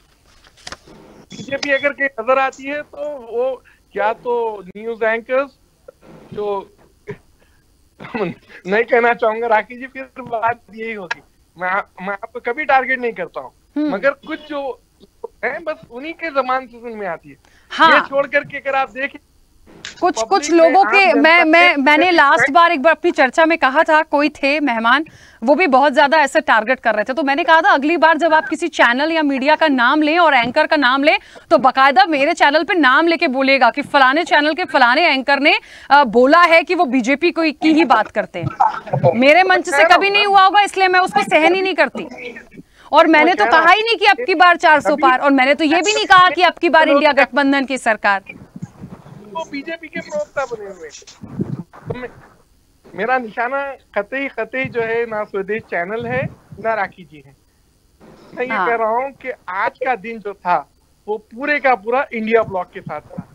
[SPEAKER 6] बीजेपी अगर कहीं नजर आती है तो वो या तो न्यूज एंकर्स, जो नहीं कहना चाहूंगा राखी जी, फिर बात यही होगी, मैं आपको कभी टारगेट नहीं करता हूँ, मगर कुछ जो है बस उन्हीं के जमान से में आती है। हाँ। ये छोड़ करके अगर आप देखें
[SPEAKER 1] कुछ लोगों के, मैंने लास्ट बार एक बार अपनी चर्चा में कहा था, कोई थे मेहमान, वो भी बहुत ज्यादा ऐसे टारगेट कर रहे थे, तो मैंने कहा था अगली बार जब आप किसी चैनल या मीडिया का नाम लें और एंकर का नाम लें तो बकायदा मेरे चैनल पे नाम लेके बोलेगा कि फलाने चैनल के फलाने एंकर ने बोला है कि वो बीजेपी की ही बात करते हैं। मेरे मंच से कभी नहीं हुआ होगा, इसलिए मैं उसको सहन ही नहीं करती। और मैंने तो कहा ही नहीं कि अब की बार 400 पार, और मैंने तो ये भी नहीं कहा कि अब की बार इंडिया गठबंधन की सरकार।
[SPEAKER 6] वो बीजेपी के प्रवक्ता बने हुए तो मेरा निशाना कतई जो है ना स्वदेश चैनल है ना राखी जी है। मैं ये कह रहा हूँ कि आज का दिन जो था वो पूरे का पूरा इंडिया ब्लॉक के साथ था,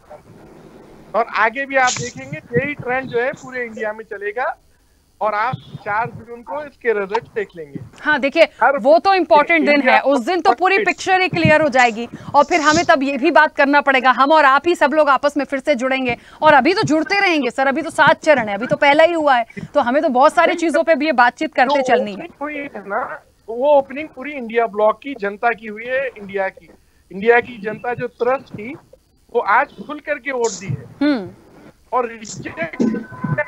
[SPEAKER 6] और आगे भी आप देखेंगे यही ट्रेंड जो है पूरे इंडिया में चलेगा, और आप 4 जून को इसके रिजल्ट देख लेंगे।
[SPEAKER 1] हाँ, देखिए वो तो इम्पोर्टेंट दिन है, उस दिन तो पूरी पिक्चर ही क्लियर हो जाएगी, और फिर हमें तब ये भी बात करना पड़ेगा, हम और आप ही सब लोग आपस में फिर से जुड़ेंगे, और अभी तो जुड़ते रहेंगे सर, अभी तो 7 चरण है, अभी तो पहला ही हुआ है, तो हमें तो बहुत सारी चीजों पे भी ये बातचीत करते चलनी है।
[SPEAKER 6] वो ओपनिंग पूरी इंडिया ब्लॉक की जनता की हुई है, इंडिया की जनता जो त्रस्त थी वो आज खुल करके वोट दी है, और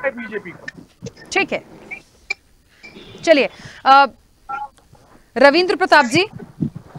[SPEAKER 6] बीजेपी को।
[SPEAKER 1] ठीक है, चलिए रविंद्र प्रताप जी,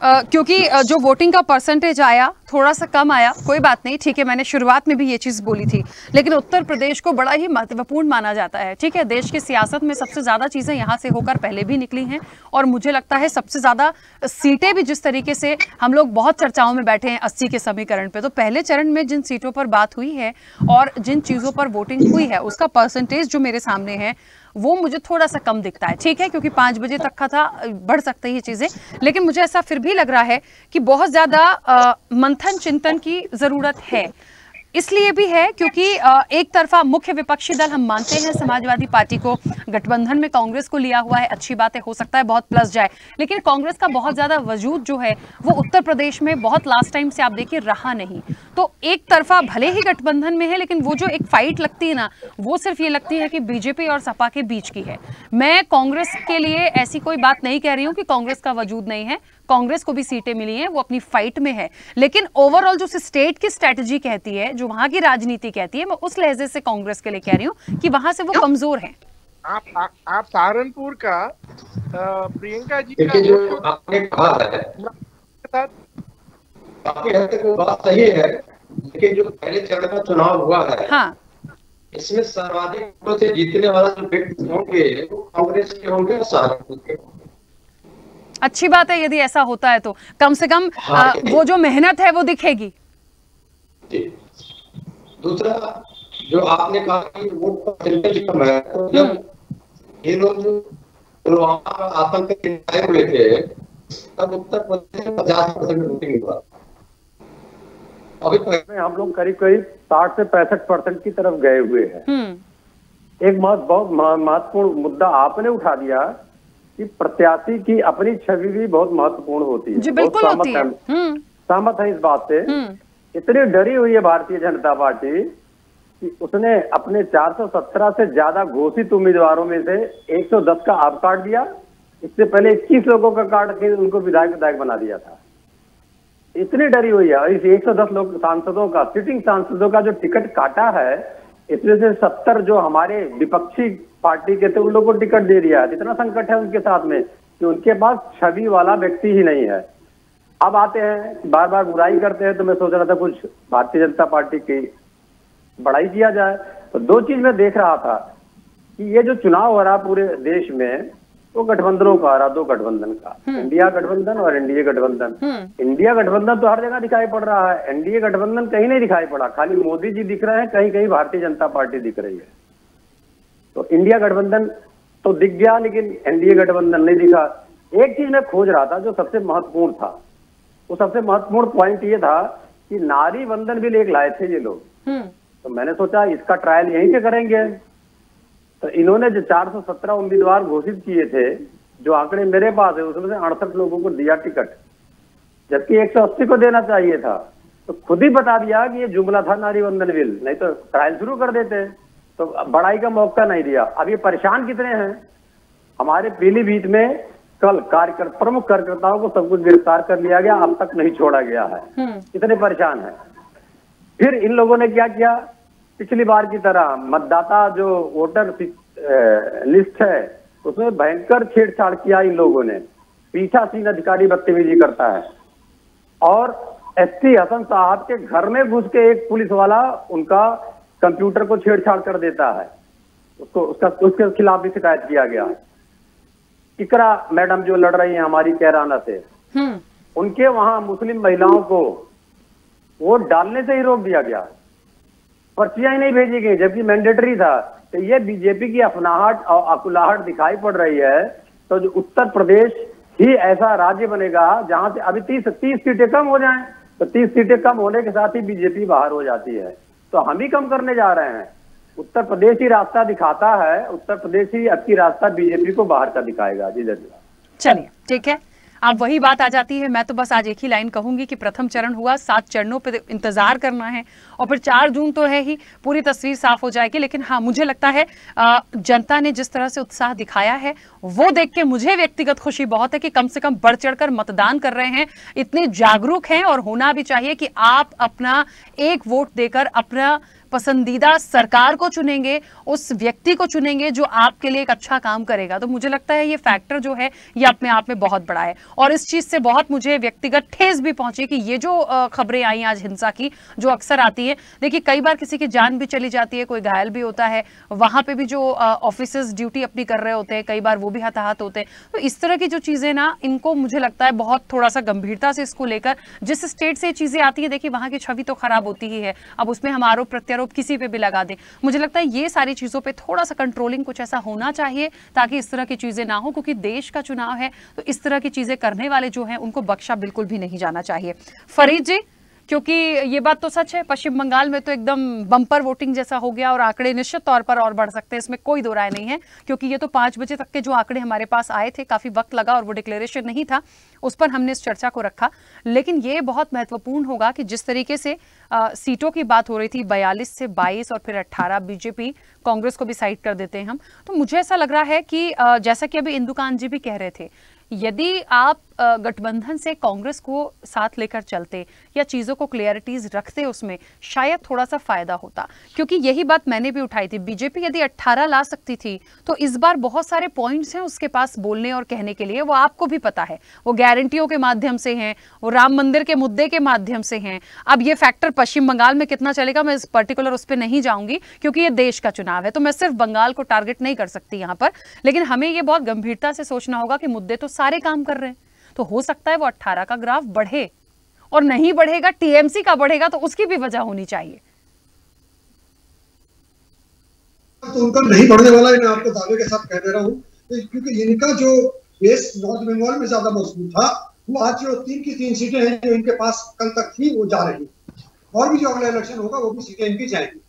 [SPEAKER 1] क्योंकि जो वोटिंग का परसेंटेज आया थोड़ा सा कम आया, कोई बात नहीं, ठीक है, मैंने शुरुआत में भी ये चीज़ बोली थी, लेकिन उत्तर प्रदेश को बड़ा ही महत्वपूर्ण माना जाता है। ठीक है, देश की सियासत में सबसे ज़्यादा चीज़ें यहाँ से होकर पहले भी निकली हैं, और मुझे लगता है सबसे ज़्यादा सीटें भी, जिस तरीके से हम लोग बहुत चर्चाओं में बैठे हैं 80 के समीकरण पे, तो पहले चरण में जिन सीटों पर बात हुई है और जिन चीज़ों पर वोटिंग हुई है उसका परसेंटेज जो मेरे सामने है वो मुझे थोड़ा सा कम दिखता है। ठीक है, क्योंकि 5 बजे तक का था, बढ़ सकते हैं ये चीजें, लेकिन मुझे ऐसा फिर भी लग रहा है कि बहुत ज्यादा मंथन चिंतन की जरूरत है। इसलिए भी है क्योंकि एक तरफा मुख्य विपक्षी दल हम मानते हैं समाजवादी पार्टी को गठबंधन में कांग्रेस को लिया हुआ है, अच्छी बात है, हो सकता है बहुत प्लस जाए, लेकिन कांग्रेस का बहुत ज्यादा वजूद जो है वो उत्तर प्रदेश में बहुत लास्ट टाइम से आप देखिए रहा नहीं। तो एक तरफा भले ही गठबंधन में है, लेकिन वो जो एक फाइट लगती है ना, वो सिर्फ ये लगती है कि बीजेपी और सपा के बीच की है। मैं कांग्रेस के लिए ऐसी कोई बात नहीं कह रही हूँ कि कांग्रेस का वजूद नहीं है, कांग्रेस को भी सीटें मिली हैं, वो अपनी फाइट में है, लेकिन ओवरऑल जो स्टेट की स्ट्रेटजी कहती है, जो वहां की राजनीति कहती है, मैं उस लहजे से कांग्रेस के लिए कह रही हूँ कि वहां से वो कमजोर हैं।
[SPEAKER 6] आप सहारनपुर का प्रियंका जी
[SPEAKER 7] का जो आपने कहा है काफी हद तक बात सही है, लेकिन जो पहले चरण का चुनाव हुआ है, हाँ, इसमें सर्वाधिक वोटों से जीतने वाला जो व्यक्ति होंगे वो कांग्रेस के होंगे, सहारनपुर के।
[SPEAKER 1] अच्छी बात है, यदि ऐसा होता है तो कम से कम हाँ, वो जो मेहनत है वो दिखेगी।
[SPEAKER 7] दूसरा जो आपने कहा कि वोट परसेंटेज कम है, तो जब ये लोग पुलवामा का आतंक के हुए थे तब उत्तर प्रदेश में 50% वोटिंग हुआ।
[SPEAKER 11] अभी तो हम लोग करीब 60 से 65% की तरफ गए हुए हैं। एक बहुत महत्वपूर्ण मुद्दा आपने उठा दिया कि प्रत्याशी की अपनी छवि भी बहुत महत्वपूर्ण होती है।
[SPEAKER 1] जी बिल्कुल होती है।
[SPEAKER 11] सहमत है इस बात से। इतनी डरी हुई है भारतीय जनता पार्टी कि उसने अपने 417 से ज्यादा घोषित उम्मीदवारों में से 110 का आप काट दिया। इससे पहले 21 लोगों का काट के उनको विधायक बना दिया था। इतनी डरी हुई है। इस 110 लोग सांसदों का, सिटिंग सांसदों का जो टिकट काटा है, इसमें से 70 जो हमारे विपक्षी पार्टी के थे उन लोगों को टिकट दे दिया है। इतना संकट है उनके साथ में कि उनके पास छवि वाला व्यक्ति ही नहीं है। अब आते हैं, बार बार बुराई करते हैं, तो मैं सोच रहा था कुछ भारतीय जनता पार्टी की बड़ाई किया जाए। तो दो चीज मैं देख रहा था कि ये जो चुनाव हो रहा पूरे देश में, वो गठबंधनों का आ रहा, दो गठबंधन का, इंडिया गठबंधन और एनडीए गठबंधन। इंडिया गठबंधन तो हर जगह दिखाई पड़ रहा है, एनडीए गठबंधन कहीं नहीं दिखाई पड़ा। खाली मोदी जी दिख रहे हैं, कहीं कहीं भारतीय जनता पार्टी दिख रही है। तो इंडिया गठबंधन तो दिख गया, लेकिन एनडीए गठबंधन नहीं दिखा। एक चीज मैं खोज रहा था जो सबसे महत्वपूर्ण था, वो सबसे महत्वपूर्ण पॉइंट ये था कि नारी बंधन बिल एक लाए थे ये लोग। तो मैंने सोचा इसका ट्रायल यहीं से करेंगे। तो इन्होंने जो 417 उम्मीदवार घोषित किए थे, जो आंकड़े मेरे पास है, उसमें से 68 लोगों को दिया टिकट, जबकि 180 को देना चाहिए था। तो खुद ही बता दिया कि ये जुमला था नारी बंधन बिल, नहीं तो ट्रायल शुरू कर देते। तो बड़ाई का मौका नहीं दिया। अब ये परेशान कितने हैं। हमारे पीलीभीत में कल प्रमुख कार्यकर्ताओं को सब कुछ गिरफ्तार कर लिया गया, अब तक नहीं छोड़ा गया है। इतने परेशान है। फिर इन लोगों ने क्या किया, पिछली बार की तरह मतदाता जो वोटर लिस्ट है उसमें भयंकर छेड़छाड़ किया इन लोगों ने। पीठासीन अधिकारी बदतमीजी करता है और एसटी हसन साहब के घर में घुस के एक पुलिस वाला उनका कंप्यूटर को छेड़छाड़ कर देता है। उसके खिलाफ भी शिकायत किया गया। इकरा मैडम जो लड़ रही है हमारी कैराना से, उनके वहां मुस्लिम महिलाओं को वोट डालने से ही रोक दिया गया, पर्चियां ही नहीं भेजी गई, जबकि मैंडेटरी था। तो ये बीजेपी की अफनाहट और अकुलाहट दिखाई पड़ रही है। तो जो उत्तर प्रदेश ही ऐसा राज्य बनेगा जहां से अभी 30 सीटें कम हो जाएं, तो 30 सीटें कम होने के साथ ही बीजेपी बाहर हो जाती है। तो हम ही कम करने जा रहे हैं। उत्तर प्रदेश ही रास्ता दिखाता है, उत्तर प्रदेश ही अच्छी रास्ता बीजेपी को बाहर का दिखाएगा। जी धन्यवाद।
[SPEAKER 1] चलिए ठीक है, अब वही बात आ जाती है। मैं तो बस आज एक ही लाइन कहूंगी कि प्रथम चरण हुआ, 7 चरणों पे इंतजार करना है और फिर 4 जून तो है ही, पूरी तस्वीर साफ हो जाएगी। लेकिन हाँ, मुझे लगता है जनता ने जिस तरह से उत्साह दिखाया है वो देख के मुझे व्यक्तिगत खुशी बहुत है कि कम से कम बढ़ चढ़कर मतदान कर रहे हैं, इतने जागरूक हैं। और होना भी चाहिए कि आप अपना एक वोट देकर अपना पसंदीदा सरकार को चुनेंगे, उस व्यक्ति को चुनेंगे जो आपके लिए एक अच्छा काम करेगा। तो मुझे लगता है ये फैक्टर जो है ये अपने आप में बहुत बड़ा है। और इस चीज से बहुत मुझे व्यक्तिगत ठेस भी पहुंची कि ये जो खबरें आई आज हिंसा की, जो अक्सर आती है, देखिए कई बार किसी की जान भी चली जाती है, कोई घायल भी होता है, वहां पे भी जो ऑफिसर्स ड्यूटी अपनी कर रहे होते हैं, कई बार वो भी हताहत होते हैं। तो इस तरह की जो चीजें ना, इनको मुझे लगता है बहुत थोड़ा सा गंभीरता से इसको लेकर, जिस स्टेट से चीजें आती है, देखिए वहां की छवि तो खराब होती ही है, अब उसमें हम आरोप प्रत्यारोप किसी पे भी लगा दें। मुझे लगता है ये सारी चीजों पे थोड़ा सा कंट्रोलिंग कुछ ऐसा होना चाहिए ताकि इस तरह की चीजें ना हो, क्योंकि देश का चुनाव है तो इस तरह की चीजें करने वाले जो हैं उनको बख्शा बिल्कुल भी नहीं जाना चाहिए। फरीद जी, क्योंकि ये बात तो सच है, पश्चिम बंगाल में तो एकदम बम्पर वोटिंग जैसा हो गया और आंकड़े निश्चित तौर पर और बढ़ सकते हैं, इसमें कोई दो राय नहीं है। क्योंकि ये तो 5 बजे तक के जो आंकड़े हमारे पास आए थे, काफी वक्त लगा और वो डिक्लेरेशन नहीं था, उस पर हमने इस चर्चा को रखा। लेकिन ये बहुत महत्वपूर्ण होगा कि जिस तरीके से सीटों की बात हो रही थी 42 से 22 और फिर 18, बीजेपी कांग्रेस को भी साइड कर देते हैं हम, तो मुझे ऐसा लग रहा है कि जैसा कि अभी इंदुकांत जी भी कह रहे थे, यदि आप गठबंधन से कांग्रेस को साथ लेकर चलते या चीजों को क्लियरिटीज रखते, उसमें शायद थोड़ा सा फायदा होता। क्योंकि यही बात मैंने भी उठाई थी, बीजेपी यदि 18 ला सकती थी तो इस बार बहुत सारे पॉइंट्स हैं उसके पास बोलने और कहने के लिए, वो आपको भी पता है, वो गारंटियों के माध्यम से हैं, वो राम मंदिर के मुद्दे के माध्यम से हैं। अब ये फैक्टर पश्चिम बंगाल में कितना चलेगा मैं इस पर्टिकुलर उस पर नहीं जाऊंगी, क्योंकि ये देश का चुनाव है, तो मैं सिर्फ बंगाल को टारगेट नहीं कर सकती यहाँ पर। लेकिन हमें ये बहुत गंभीरता से सोचना होगा कि मुद्दे तो सारे काम कर रहे हैं, तो हो सकता है वो 18 का ग्राफ बढ़े, और नहीं बढ़ेगा टीएमसी का बढ़ेगा, तो उसकी भी वजह होनी चाहिए।
[SPEAKER 8] तो उनका नहीं बढ़ने वाला है, मैं आपको दावे के साथ कह दे रहा हूँ, क्योंकि इनका जो बेस नॉर्थ बंगाल में ज्यादा मजबूत था, वो आज जो 3 की 3 सीटें हैं जो इनके पास कल तक थी, वो जा रही, और भी जो अगला इलेक्शन होगा वो भी सीटें इनकी जाएंगी।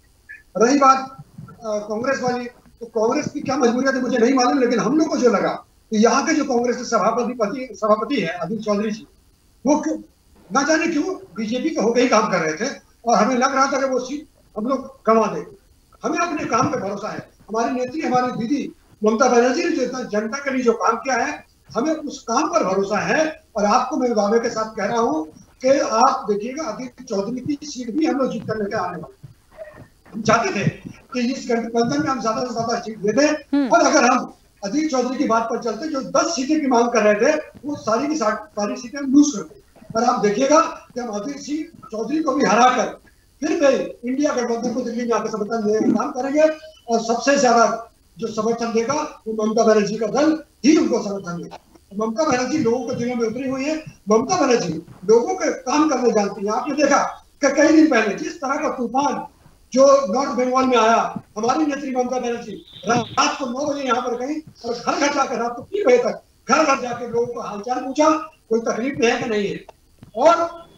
[SPEAKER 8] रही बात कांग्रेस वाली, तो कांग्रेस की क्या मजबूरियत है मुझे नहीं मालूम, लेकिन हम लोग को जो लगा कि यहाँ के जो कांग्रेस के सभापति है अदिल चौधरी जी, वो ना जाने क्यों बीजेपी के होकर ही काम कर रहे थे, और हमें लग रहा था कि वो सीट हम लोग गंवा देंगे। हमें अपने काम पे भरोसा है, हमारी नेत्री हमारी दीदी ममता बनर्जी ने जो जनता के लिए जो काम किया है, हमें उस काम पर भरोसा है। और आपको मैं दावे के साथ कह रहा हूँ कि आप देखिएगा अदिल चौधरी की सीट भी हम लोग जीत कर लेके आने वाले। हम चाहते थे कि इस गठबंधन में हम ज्यादा से ज्यादा सीट दे दें, और अगर हम अदिल चौधरी की बात पर चलते, जो 10 सीटें की मांग कर रहे थे, वो सारी की सारी सीटें लूज करते। और आप देखिएगा कि हम अदिल चौधरी को भी हराकर फिर भी इंडिया गठबंधन को दिल्ली में आकर समर्थन देने का काम करेंगे, और सबसे ज्यादा जो समर्थन देगा वो ममता बनर्जी का दल ही उनको समर्थन देगा। ममता बनर्जी लोगों के दिलों में उतरी हुई है, ममता बनर्जी लोगों के काम करने जानती है। आपने देखा कि कई दिन पहले जिस तरह का तूफान जो नॉर्थ बंगाल में आया, हमारी नेत्री ममता बनर्जी रात को 9 बजे यहाँ पर गई और घर घर जाकर रात को 3 बजे तक घर घर जाकर लोगों को हालचाल पूछा, कोई तकलीफ है कि नहीं है। और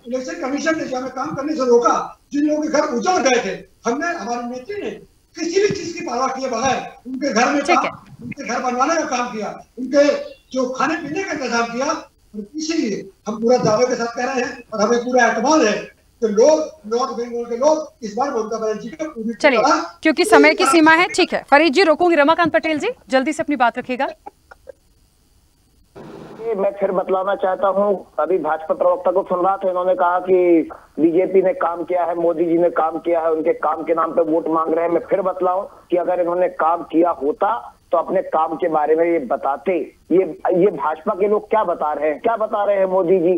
[SPEAKER 8] इलेक्शन कमीशन ने जो हमें काम करने से रोका, जिन लोगों के घर उजाड़ गए थे, हमने हमारी नेत्री ने किसी भी चीज की परवाह किए बगैर उनके घर में उनके घर बनवाने का काम किया, उनके जो खाने पीने का इंतजाम किया। और इसीलिए हम पूरा दावे के साथ कह रहे हैं, और हमें पूरा एतमाद है कि लोग नॉर्थ बंगाल के लोग इस बार ममता बनर्जी का पूरी,
[SPEAKER 1] चलिए क्योंकि समय की सीमा है, ठीक है फरीद जी रोकूंगी। रमाकांत पटेल जी जल्दी से अपनी बात रखिएगा।
[SPEAKER 9] मैं फिर बतलाना चाहता हूं, अभी भाजपा प्रवक्ता को सुन रहा था, इन्होंने कहा कि बीजेपी ने काम किया है, मोदी जी ने काम किया है, उनके काम के नाम पे वोट मांग रहे हैं। मैं फिर बतलाऊं कि अगर इन्होंने काम किया होता तो अपने काम के बारे में ये बताते। ये भाजपा के लोग क्या बता रहे हैं, क्या बता रहे हैं मोदी जी?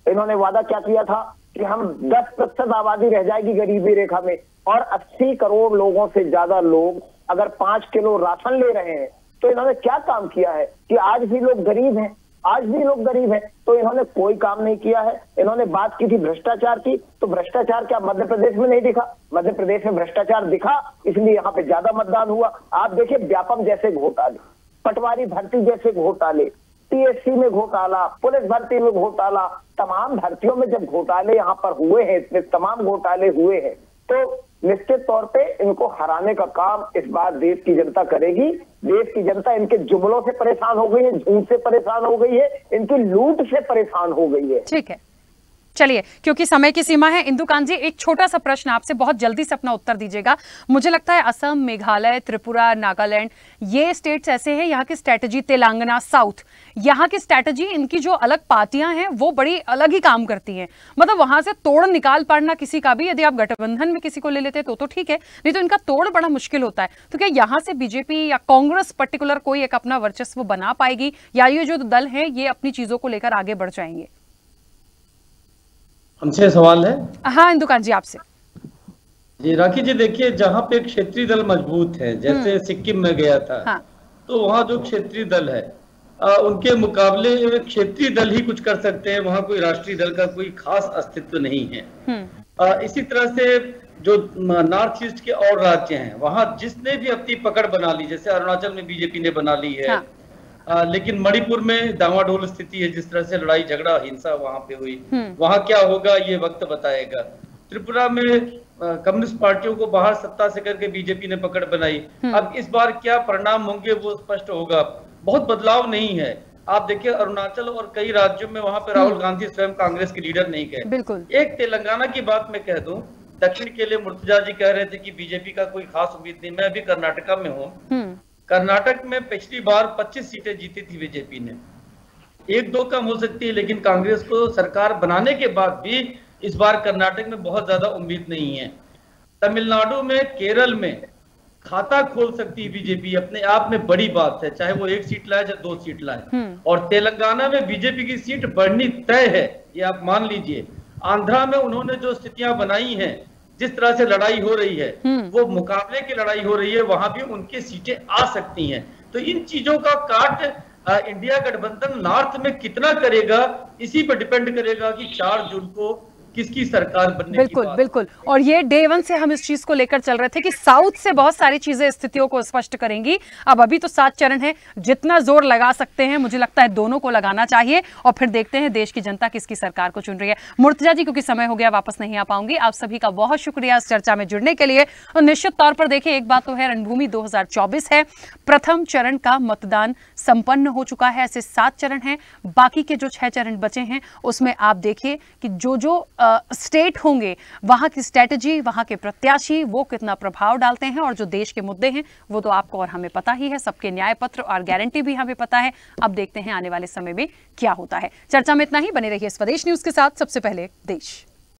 [SPEAKER 9] इन्होंने वादा क्या किया था कि हम 10% आबादी रह जाएगी गरीबी रेखा में, और 80 करोड़ लोगों से ज्यादा लोग अगर 5 किलो राशन ले रहे हैं, तो इन्होंने क्या काम किया है कि आज भी लोग गरीब हैं, आज भी लोग गरीब हैं। तो इन्होंने कोई काम नहीं किया है। इन्होंने बात की थी भ्रष्टाचार की, तो भ्रष्टाचार क्या मध्य प्रदेश में नहीं दिखा? मध्य प्रदेश में भ्रष्टाचार दिखा, इसलिए यहाँ पे ज्यादा मतदान हुआ। आप देखिए व्यापम जैसे घोटाले, पटवारी भर्ती जैसे घोटाले, पीएससी में घोटाला, पुलिस भर्ती में घोटाला, तमाम भर्तियों में जब घोटाले यहाँ पर हुए हैं, इतने तमाम घोटाले हुए हैं, तो निश्चित तौर पे इनको हराने का काम इस बार देश की जनता करेगी। देश की जनता इनके जुमलों से परेशान हो गई है, झूठ से परेशान हो गई है, इनकी लूट से परेशान हो गई है।
[SPEAKER 1] ठीक है, चलिए क्योंकि समय की सीमा है, इंदुकांत जी एक छोटा सा प्रश्न आपसे, बहुत जल्दी से अपना उत्तर दीजिएगा। मुझे लगता है असम, मेघालय, त्रिपुरा, नागालैंड, ये स्टेट्स ऐसे हैं, यहाँ की स्ट्रैटेजी, तेलंगाना, साउथ, यहाँ की स्ट्रैटेजी, इनकी जो अलग पार्टियां हैं वो बड़ी अलग ही काम करती हैं। मतलब वहां से तोड़ निकाल पाना किसी का भी, यदि आप गठबंधन में किसी को ले लेते तो ठीक है, नहीं तो इनका तोड़ बड़ा मुश्किल होता है। तो क्या यहाँ से बीजेपी या कांग्रेस पर्टिकुलर कोई एक अपना वर्चस्व बना पाएगी, या ये जो दल है ये अपनी चीजों को लेकर आगे बढ़ जाएंगे?
[SPEAKER 10] हमसे सवाल है?
[SPEAKER 1] हाँ इंदुकांत जी आपसे।
[SPEAKER 10] जी राखी जी, देखिए जहाँ पे एक क्षेत्रीय दल मजबूत है, जैसे सिक्किम में गया था, हाँ। तो वहाँ जो क्षेत्रीय दल है उनके मुकाबले क्षेत्रीय दल ही कुछ कर सकते हैं, वहाँ कोई राष्ट्रीय दल का कोई खास अस्तित्व नहीं है। इसी तरह से जो नॉर्थ ईस्ट के और राज्य हैं, वहाँ जिसने भी अपनी पकड़ बना ली, जैसे अरुणाचल में बीजेपी ने बना ली है, हाँ। लेकिन मणिपुर में डावाडोल स्थिति है, जिस तरह से लड़ाई झगड़ा हिंसा वहां पे हुई, वहां क्या होगा ये वक्त बताएगा। त्रिपुरा में कम्युनिस्ट पार्टियों को बाहर सत्ता से करके बीजेपी ने पकड़ बनाई, अब इस बार क्या परिणाम होंगे वो स्पष्ट होगा। बहुत बदलाव नहीं है। आप देखिए अरुणाचल और कई राज्यों में वहां पे राहुल गांधी स्वयं कांग्रेस के लीडर नहीं गए।
[SPEAKER 1] बिल्कुल।
[SPEAKER 10] एक तेलंगाना की बात मैं कह दूं, दक्षिण के लिए मुर्तजा जी कह रहे थे कि बीजेपी का कोई खास उम्मीद नहीं। मैं अभी कर्नाटका में हूँ। कर्नाटक में पिछली बार 25 सीटें जीती थी बीजेपी ने, 1-2 कम हो सकती है, लेकिन कांग्रेस को सरकार बनाने के बाद भी इस बार कर्नाटक में बहुत ज्यादा उम्मीद नहीं है। तमिलनाडु में, केरल में खाता खोल सकती है बीजेपी, अपने आप में बड़ी बात है, चाहे वो 1 सीट लाए चाहे 2 सीट लाए। और तेलंगाना में बीजेपी की सीट बढ़नी तय है, ये आप मान लीजिए। आंध्रा में उन्होंने जो स्थितियां बनाई हैं, जिस तरह से लड़ाई हो रही है, वो मुकाबले की लड़ाई हो रही है, वहां भी उनकी सीटें आ सकती हैं। तो इन चीजों का काट इंडिया गठबंधन नॉर्थ में कितना करेगा, इसी पर डिपेंड करेगा कि 4 जून को किसकी सरकार बनने
[SPEAKER 1] बिल्कुल
[SPEAKER 10] की बात।
[SPEAKER 1] बिल्कुल। और ये डे 1 से हम इस चीज को लेकर चल रहे थे कि साउथ से बहुत सारी चीजें स्थितियों को स्पष्ट करेंगी। अब अभी तो 7 चरण है, जितना जोर लगा सकते हैं मुझे लगता है दोनों को लगाना चाहिए, और फिर देखते हैं देश की जनता किसकी सरकार को चुन रही है। मुर्तजा जी, क्योंकि समय हो गया, वापस नहीं आ पाऊंगी। आप सभी का बहुत शुक्रिया इस चर्चा में जुड़ने के लिए। और निश्चित तौर पर देखिए, एक बात तो है, रणभूमि 2024 है, प्रथम चरण का मतदान संपन्न हो चुका है। ऐसे 7 चरण हैं, बाकी के जो 6 चरण बचे हैं उसमें आप देखिए कि जो स्टेट होंगे, वहां की स्ट्रेटजी, वहां के प्रत्याशी वो कितना प्रभाव डालते हैं, और जो देश के मुद्दे हैं वो तो आपको और हमें पता ही है, सबके न्याय पत्र और गारंटी भी हमें पता है। अब देखते हैं आने वाले समय में क्या होता है। चर्चा में इतना ही। बने रहिए स्वदेश न्यूज के साथ। सबसे पहले देश।